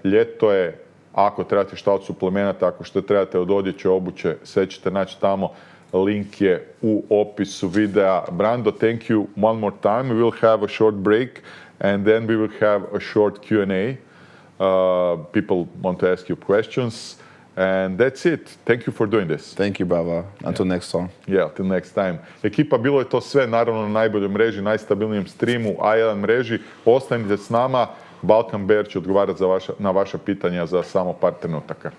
ljeto je, ako trebate šta od suplemenata, ako što trebate od odjeće, obuće, sve ćete naći tamo. Link je u opisu videa. Brando, thank you one more time. We will have a short break and then we will have a short Q&A. People want to ask you questions. And that's it. Thank you for doing this. Thank you, Baba. Until next time. Yeah, till next time. Ekipa, bilo je to sve, naravno, na najboljoj mreži, najstabilnijem streamu, A1 mreži. Ostanite s nama. Balkan Bear će odgovarati na vaša pitanja za samo par trenutaka.